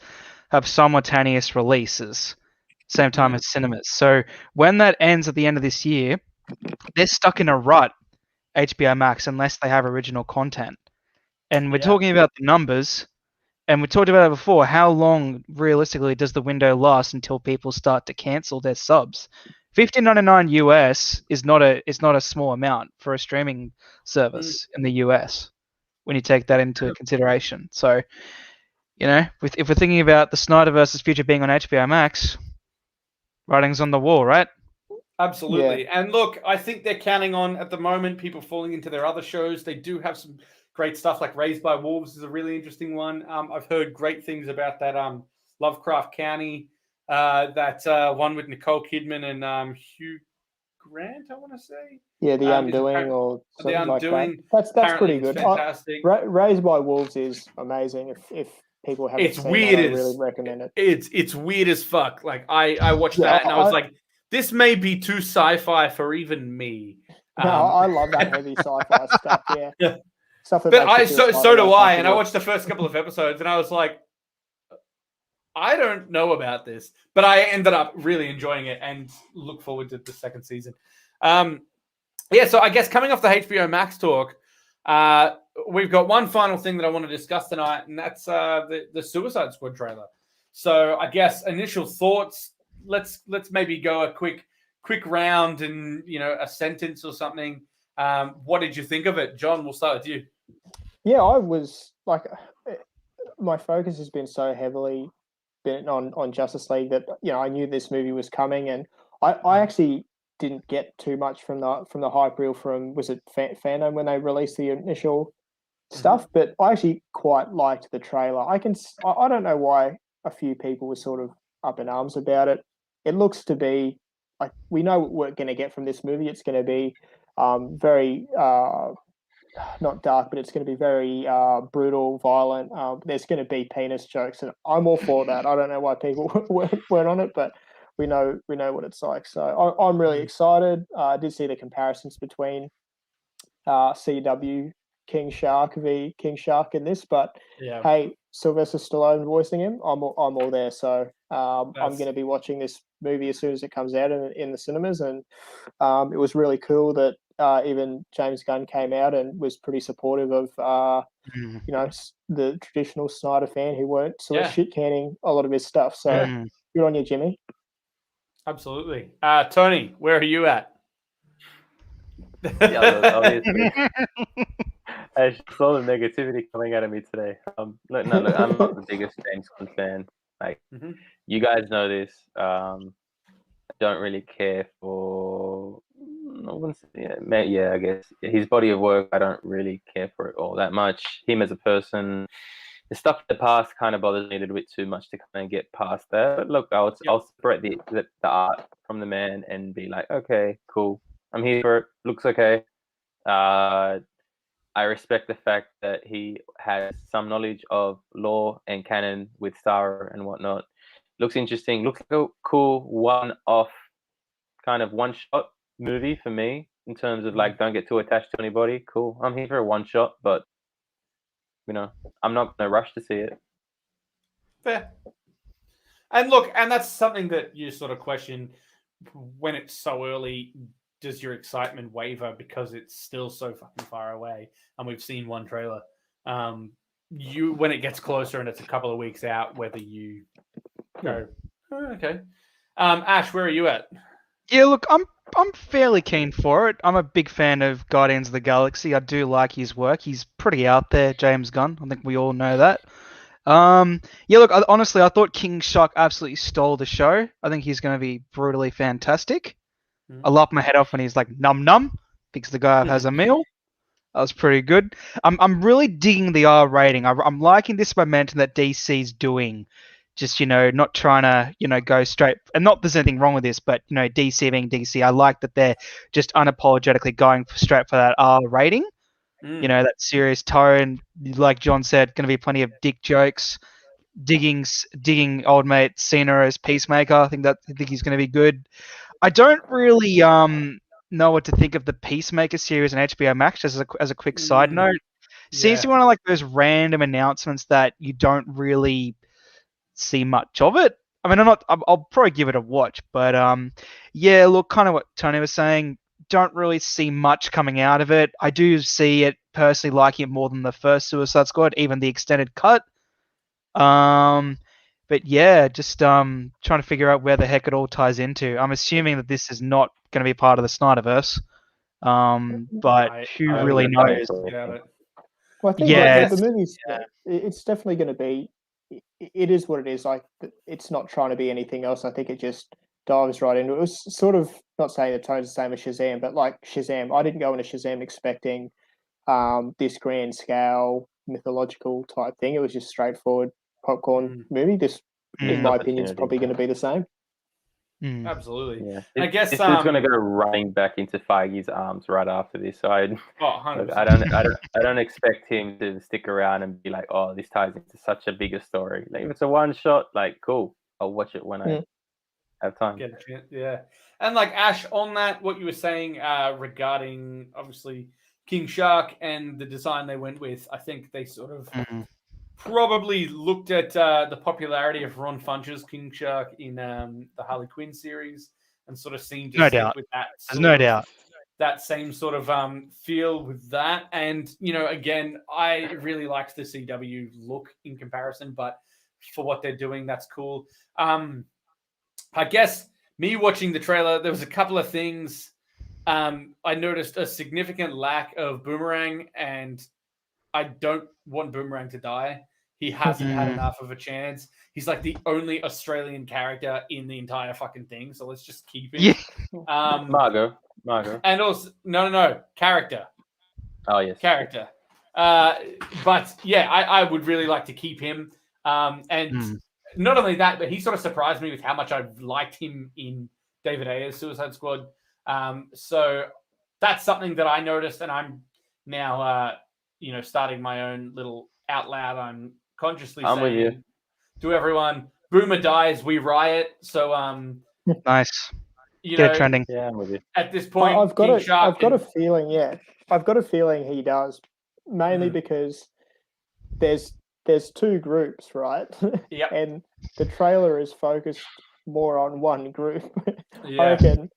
have simultaneous releases, same time as cinemas. So when that ends at the end of this year, they're stuck in a rut, HBO Max, unless they have original content. And we're talking about the numbers, and we talked about it before, how long realistically does the window last until people start to cancel their subs? $15.99 US is not a small amount for a streaming service in the US when you take that into consideration. So, if we're thinking about the SnyderVerse's future being on HBO Max, writing's on the wall, right? Absolutely. Yeah. And look, I think they're counting on, at the moment, people falling into their other shows. They do have some great stuff, like Raised by Wolves is a really interesting one. I've heard great things about that Lovecraft County, that one with Nicole Kidman and Hugh Grant, I want to say. Yeah, The Undoing or something The Undoing. Like that. That's pretty good. Fantastic. Raised by Wolves is amazing. If people haven't seen it, I really recommend it. It's weird as fuck. Like I watched that and I was like, this may be too sci-fi for even me. No, I love that heavy sci-fi stuff. Yeah. Stuff that but so do I. And I watched the first couple of episodes and I was like, I don't know about this, but I ended up really enjoying it and look forward to the second season. So I guess coming off the HBO Max talk, we've got one final thing that I want to discuss tonight, and that's the Suicide Squad trailer. So I guess initial thoughts. Let's maybe go a quick round and a sentence or something. What did you think of it, John? We'll start with you. Yeah, I was like, my focus has been so heavily on Justice League that I knew this movie was coming, and I actually didn't get too much from the hype reel from, was it Fandom when they released the initial stuff, but I actually quite liked the trailer. I don't know why a few people were sort of up in arms about it. It looks to be like, we know what we're going to get from this movie. It's going to be very not dark, but it's going to be very brutal, violent. There's going to be penis jokes, and I'm all for that. I don't know why people weren't on it, but we know what it's like. So I'm really excited. I did see the comparisons between CW King Shark v King Shark in this, but hey, Sylvester Stallone voicing him, I'm all there. So I'm going to be watching this movie as soon as it comes out in the cinemas, and it was really cool that even James Gunn came out and was pretty supportive of the traditional Snyder fan who weren't sort of shit canning a lot of his stuff. So good on you, Jimmy. Absolutely. Tony, where are you at? I saw the negativity coming out of me today. Look, I'm not the biggest James Gunn fan. Like, you guys know this. I don't really care for. I guess his body of work. I don't really care for it all that much. Him as a person, the stuff in the past kind of bothers me a little bit too much to kind of get past that. But look, I'll separate the art from the man and be like, okay, cool. I'm here for it. Looks okay. I respect the fact that he has some knowledge of law and canon with Sarah and whatnot. Looks interesting. Looks like a cool one-off kind of one-shot movie for me in terms of like, don't get too attached to anybody. Cool. I'm here for a one-shot, but I'm not going to rush to see it. Fair. And look, and that's something that you sort of question when it's so early. Does your excitement waver because it's still so fucking far away? And we've seen one trailer. When it gets closer and it's a couple of weeks out, whether you go, oh, okay. Ash, where are you at? Yeah, look, I'm fairly keen for it. I'm a big fan of Guardians of the Galaxy. I do like his work. He's pretty out there, James Gunn. I think we all know that. Yeah, look, honestly, I thought King Shark absolutely stole the show. I think he's going to be brutally fantastic. I laughed my head off when he's like, num num, picks the guy up, has a meal. That was pretty good. I'm really digging the R rating. I'm liking this momentum that DC's doing. Just, not trying to, go straight. And not there's anything wrong with this, but, DC being DC, I like that they're just unapologetically going straight for that R rating. That serious tone. Like John said, going to be plenty of dick jokes. Digging old mate Cena as Peacemaker. I think he's going to be good. I don't really know what to think of the Peacemaker series on HBO Max. Just as a quick side note, seems to be one of like those random announcements that you don't really see much of it. I mean, I'll probably give it a watch, but yeah, look, kind of what Tony was saying. Don't really see much coming out of it. I do see it personally liking it more than the first Suicide Squad, even the extended cut. But yeah, just trying to figure out where the heck it all ties into. I'm assuming that this is not going to be part of the SnyderVerse. But who really knows? Well, I think the movie's it's definitely going to be. It is what it is. Like, it's not trying to be anything else. I think it just dives right into it. It was sort of, not saying the tone's the same as Shazam, but like Shazam, I didn't go into Shazam expecting this grand scale mythological type thing. It was just straightforward popcorn movie. This, in my opinion, is probably going to be the same. Absolutely. Yeah. I guess this is going to go running back into Feige's arms right after this. So I don't expect him to stick around and be like, oh, this ties into such a bigger story. Like, if it's a one shot, like, cool, I'll watch it when I have time. Get a chance, yeah. And like Ash, on that, what you were saying regarding obviously King Shark and the design they went with, I think they sort of probably looked at the popularity of Ron Funches' King Shark in the Harley Quinn series and sort of seemed to stick with that. There's no doubt. That same sort of feel with that. And, again, I really liked the CW look in comparison, but for what they're doing, that's cool. I guess me watching the trailer, there was a couple of things. I noticed a significant lack of Boomerang, and I don't want Boomerang to die. He hasn't had enough of a chance. He's like the only Australian character in the entire fucking thing, so let's just keep him. Yeah. Margot. And also, no, character. Oh, yes. Character. But yeah, I would really like to keep him. And not only that, but he sort of surprised me with how much I liked him in David Ayer's Suicide Squad. So that's something that I noticed, and I'm now, starting my own little out loud. I'm consciously saying to everyone, Boomer dies, we riot. So, nice. Get it trending. Yeah, I'm with you. At this point, I've got a feeling. Yeah, I've got a feeling he does, mainly because there's two groups, right? Yep. And the trailer is focused more on one group. I reckon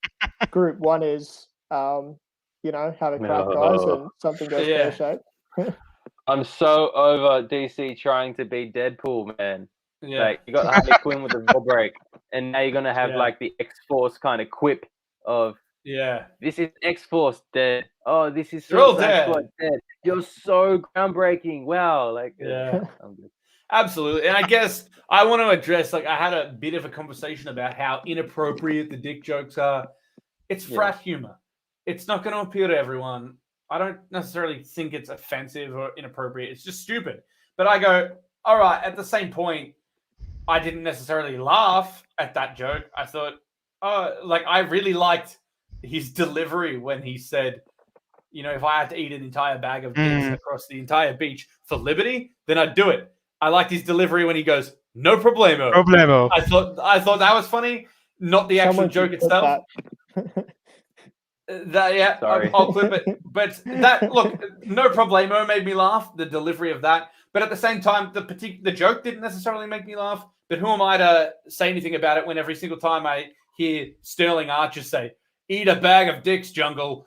group one is, have a crack, guys, and something goes pear-shaped. I'm so over DC trying to be Deadpool, man. Yeah. Like, you got Harley Quinn with the ball break, and now you're gonna have like the X-Force kind of quip of, this is X-Force dead. Oh, this is Suicide Squad dead. You're so groundbreaking. Wow, like I'm good. Absolutely. And I guess I want to address, I had a bit of a conversation about how inappropriate the dick jokes are. It's frat humor. It's not going to appeal to everyone. I don't necessarily think it's offensive or inappropriate. It's just stupid. But I go, all right, at the same point, I didn't necessarily laugh at that joke. I thought, I really liked his delivery when he said, if I had to eat an entire bag of dicks across the entire beach for liberty, then I'd do it. I liked his delivery when he goes, no problemo. Problemo. I thought that was funny, not the actual joke itself. Yeah, Sorry. I'll clip it. But no problemo made me laugh. The delivery of that, but at the same time, the joke didn't necessarily make me laugh. But who am I to say anything about it when every single time I hear Sterling Archer say, "Eat a bag of dicks, Jungle,"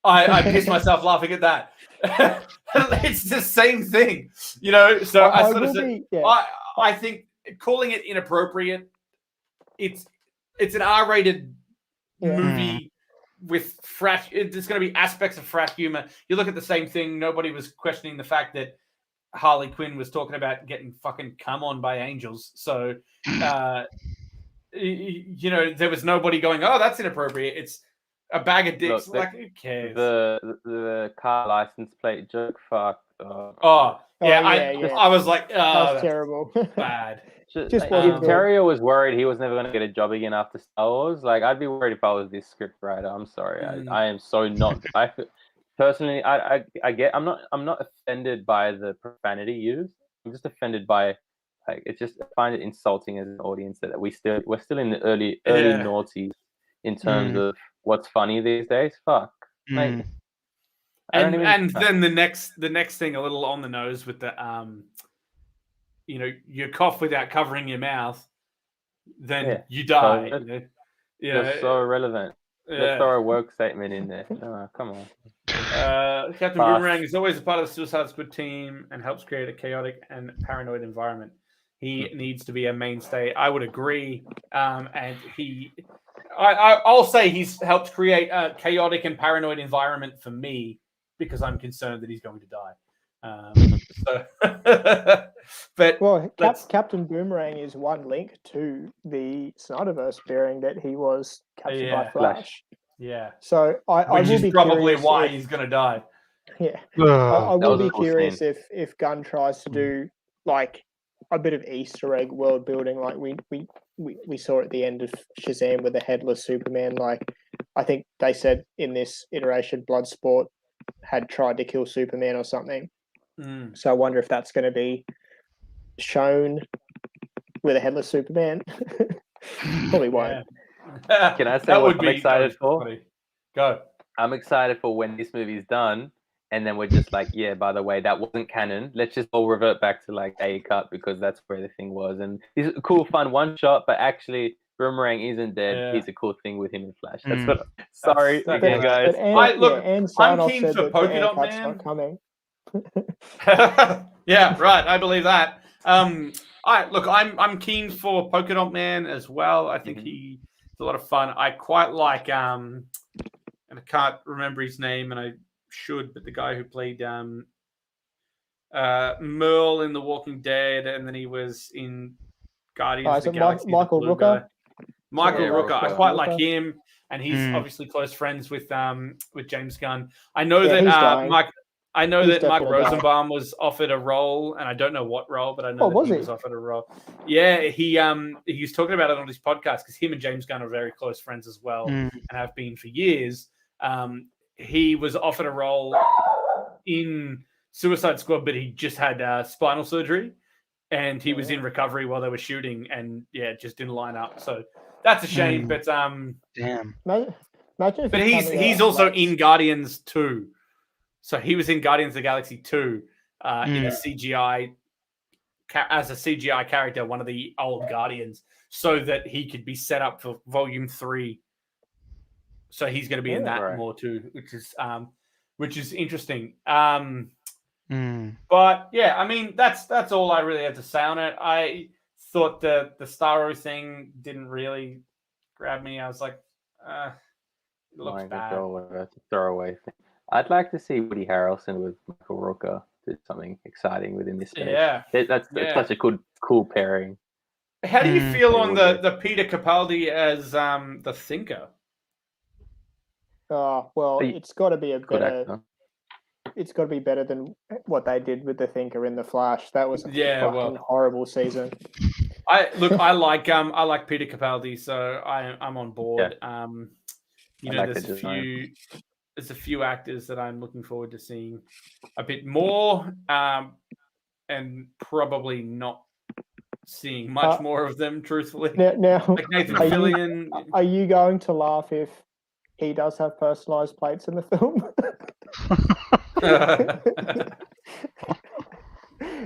I piss myself laughing at that. It's the same thing, So I think calling it inappropriate. It's an R-rated movie with frat. There's going to be aspects of frat humor. You look at the same thing. Nobody was questioning the fact that Harley Quinn was talking about getting fucking come on by angels. So, there was nobody going, "Oh, that's inappropriate." It's a bag of dicks. Look, who cares? The car license plate joke. Fuck. I was like, that's terrible. Bad. Just Terrio was worried he was never going to get a job again after Star Wars. Like, I'd be worried if I was this script writer. I'm sorry. I am so not. Personally, I'm not offended by the profanity used. I'm just offended by, it's just, I find it insulting as an audience that we're still in the early noughties in terms of what's funny these days. Fuck, mate. And then the next thing, a little on the nose with the you cough without covering your mouth, then you die. That's so irrelevant. Let's throw a work statement in there. Oh, come on. Captain Boomerang is always a part of the Suicide Squad team and helps create a chaotic and paranoid environment. He needs to be a mainstay. I would agree. And I'll say he's helped create a chaotic and paranoid environment for me because I'm concerned that he's going to die. Captain Boomerang is one link to the Snyderverse, bearing that he was captured by Flash. Yeah. So I will be probably why he's going to die. Yeah. I will be curious if Gunn tries to do like a bit of Easter egg world building, like we saw at the end of Shazam with the headless Superman. Like, I think they said in this iteration, Bloodsport had tried to kill Superman or something. So I wonder if that's going to be shown with a headless Superman. Probably won't. Can I say what I'm excited for? Funny. Go. I'm excited for when this movie's done, and then we're just like, yeah, by the way, that wasn't canon. Let's just all revert back to like A cut because that's where the thing was. And it's a cool, fun one shot, but actually Boomerang isn't dead. Yeah. He's a cool thing with him in Flash. That's what. Sorry, again, guys. I'm keen for Polka Dot Man. Coming. Yeah, right. I believe that. I'm keen for Polka Dot Man as well. I think he's a lot of fun. I quite like and I can't remember his name, and I should, but the guy who played Merle in The Walking Dead, and then he was in Guardians of the Galaxy. Michael Rooker. Michael Rooker. I quite like him, and he's obviously close friends with James Gunn. I know that Mike Rosenbaum was offered a role, and I don't know what role, but I know that he was offered a role. Yeah, he was talking about it on his podcast because him and James Gunn are very close friends as well, and have been for years. He was offered a role in Suicide Squad, but he just had spinal surgery, and he was in recovery while they were shooting, and it just didn't line up. So that's a shame. But damn. But he's also in Guardians 2. So he was in Guardians of the Galaxy 2 in a CGI as a CGI character, one of the old Guardians, so that he could be set up for Volume 3. So he's going to be in that more too, which is interesting. But yeah, I mean that's all I really had to say on it. I thought the Starro thing didn't really grab me. I was like, it looks bad. Throwaway thing. I'd like to see Woody Harrelson with Michael Rooker do something exciting within this space. Yeah, that's such a cool pairing. How do you feel on the Peter Capaldi as the Thinker? Well, it's got to be it's got to be better than what they did with the Thinker in the Flash. That was a horrible season. I like Peter Capaldi, so I'm on board. Yeah. There's a few actors that I'm looking forward to seeing a bit more, and probably not seeing much more of them, truthfully. Now like Nathan Fillion. Are you going to laugh if he does have personalized plates in the film.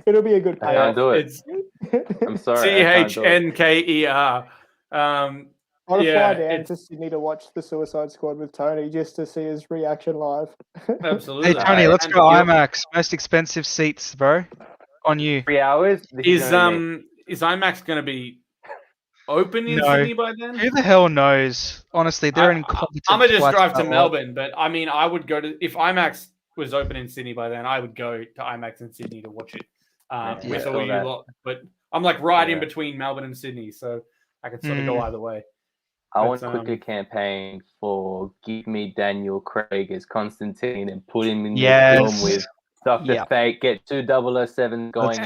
It'll be a good I can't payoff. do it. I'm sorry. CHNKER. I want to fly down to Sydney to watch the Suicide Squad with Tony just to see his reaction live. Absolutely. Hey Tony, let's go IMAX. Most expensive seats, bro. On you. 3 hours. Is IMAX going to be open in Sydney by then? Who the hell knows? Honestly, they're incompetent. I'm gonna just drive to twats. Melbourne, but I mean, I would go to if IMAX was open in Sydney by then. I would go to IMAX in Sydney to watch it with all you lot. But I'm like right in between Melbourne and Sydney, so I could sort of go either way. I want to quickly campaign for give me Daniel Craig as Constantine and put him in the film with Dr. Fate, get 2 007 going.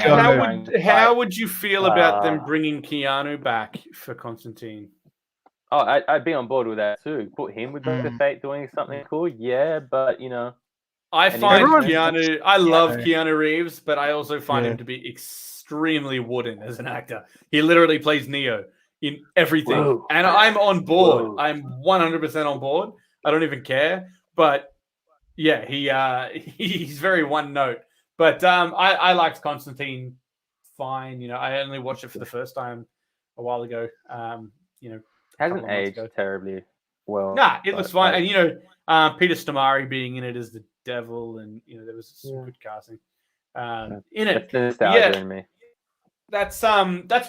How would you feel about them bringing Keanu back for Constantine? Oh, I'd be on board with that too. Put him with Dr. Fate doing something cool, but I find Keanu. I love Keanu Reeves, but I also find him to be extremely wooden as an actor. He literally plays Neo in everything, and I'm on board. I'm 100% on board. I don't even care, but. Yeah, he's very one note. But I liked Constantine fine. I only watched it for the first time a while ago. Hasn't aged terribly well. Nah, it looks fine. And Peter Stormare being in it as the devil, and there was some good casting in it. That's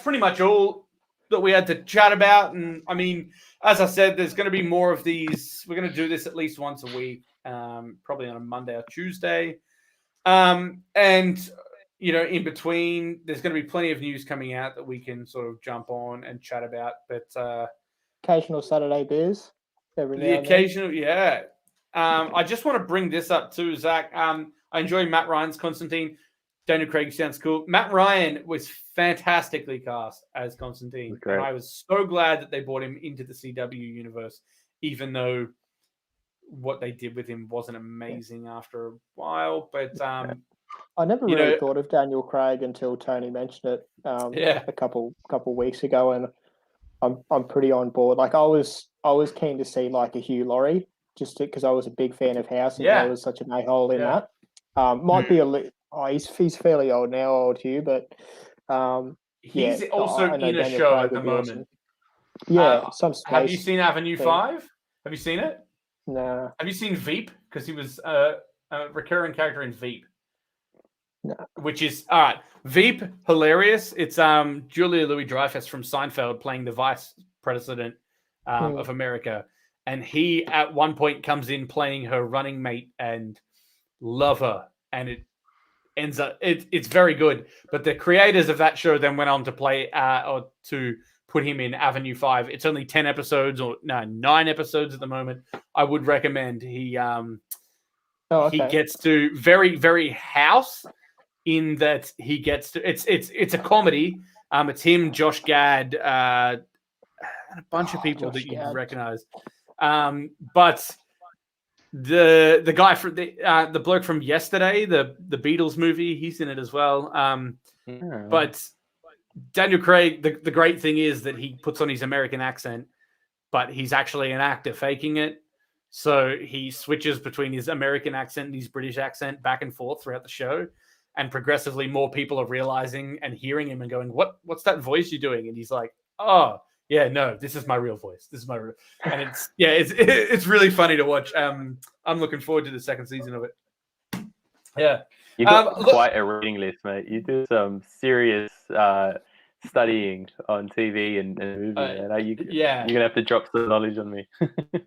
pretty much all that we had to chat about. And I mean, as I said, there's going to be more of these. We're going to do this at least once a week. Probably on a Monday or Tuesday. And, in between, there's going to be plenty of news coming out that we can sort of jump on and chat about. But occasional Saturday beers. I just want to bring this up too, Zach. I enjoy Matt Ryan's Constantine. Daniel Craig sounds cool. Matt Ryan was fantastically cast as Constantine. And I was so glad that they brought him into the CW universe, even though what they did with him wasn't amazing after a while, but I never really thought of Daniel Craig until Tony mentioned it a couple weeks ago, and I'm pretty on board. Like I was keen to see like a Hugh Laurie just because I was a big fan of House, and there was such an a-hole in that. Might be he's fairly old now, Hugh, but he's also in a show at the moment. Awesome. Some space. Have you seen Avenue 5? Have you seen it? No. Have you seen Veep? Because he was a recurring character in Veep. No. Which is all right. Veep, hilarious. It's Julia Louis-Dreyfus from Seinfeld playing the vice president of America, and he at one point comes in playing her running mate and lover, and it ends up it's very good. But the creators of that show then went on to play or to put him in Avenue 5. It's only 10 episodes or 9 episodes at the moment. I would recommend he gets to very, very House in that he gets to it's a comedy. It's him, Josh Gad, and a bunch of people that you recognize. But the guy from the bloke from Yesterday, the Beatles movie, he's in it as well. But Daniel Craig, the great thing is that he puts on his American accent, but he's actually an actor faking it. So he switches between his American accent and his British accent back and forth throughout the show. And progressively more people are realizing and hearing him and going, what's that voice you're doing? And he's like, oh, yeah, no, this is my real voice. This is my real. And it's really funny to watch. I'm looking forward to the second season of it. Yeah. You got quite a reading list, mate. You do some serious studying on TV and movies. You're gonna have to drop some knowledge on me.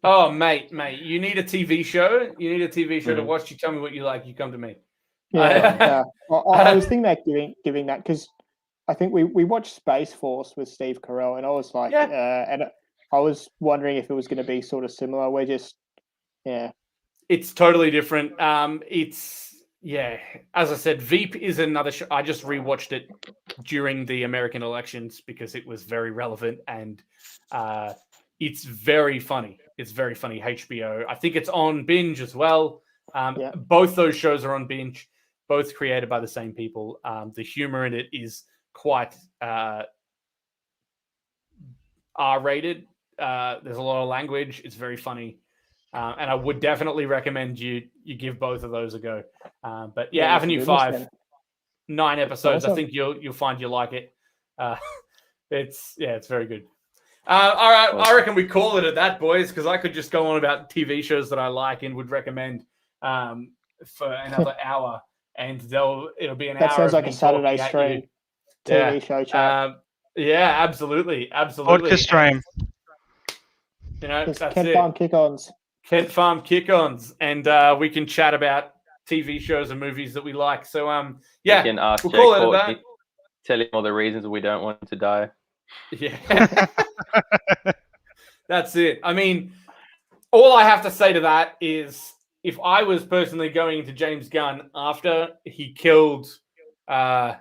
Oh, mate, you need a TV show. You need a TV show to watch. You tell me what you like. You come to me. Yeah. I was thinking about giving that because I think we watched Space Force with Steve Carell, and I was like, and I was wondering if it was going to be sort of similar. We're just, it's totally different. As I said, Veep is another show. I just rewatched it during the American elections because it was very relevant, and it's very funny. It's very funny. HBO. I think it's on Binge as well. Both those shows are on Binge, both created by the same people. The humor in it is quite R-rated. There's a lot of language. It's very funny. And I would definitely recommend you give both of those a go. But yeah, Yeah, Avenue good 5, listening. 9 episodes. I Awesome. think you'll find you like it. It's very good. All right, I reckon we call it at that, boys, because I could just go on about TV shows that I like and would recommend for another hour, and it'll be an hour. That sounds of like me a Saturday talking at stream you. TV show chat. Yeah, absolutely. Podcast stream. You know, It's that's Kent it. Farm kick-ons. Kent Farm kick-ons, and we can chat about TV shows and movies that we like. So, yeah, You can ask we'll Jay call it at Courtney, that. tell him all the reasons we don't want him to die. Yeah. That's it. I mean, all I have to say to that is if I was personally going into James Gunn after he killed off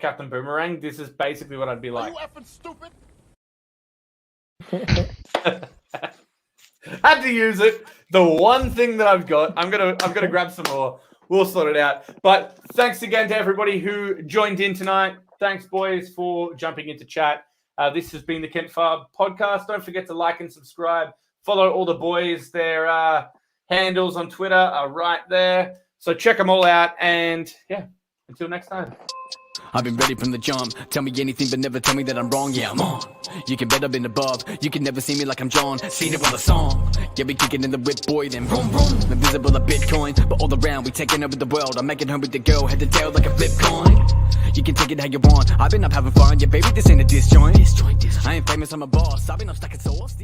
Captain Boomerang, this is basically what I'd be like. Are you effing stupid? Had to use it. The one thing that I've got. I'm gonna grab some more. We'll sort it out. But thanks again to everybody who joined in tonight. Thanks, boys, for jumping into chat. This has been the Kent Farm podcast. Don't forget to like and subscribe. Follow all the boys. Their handles on Twitter are right there. So check them all out. And yeah, until next time. I've been ready from the jump. Tell me anything, but never tell me that I'm wrong. Yeah, I'm on. You can bet I've been above. You can never see me like I'm John. Seen it with a song. Yeah, we kicking in the whip, boy. Then boom, boom. Invisible like Bitcoin, but all around we taking over the world. I'm making home with the girl, head to tail like a flip coin. You can take it how you want. I've been up having fun. Yeah, baby, this ain't a disjoint. I ain't famous, I'm a boss. I've been up stacking sauce.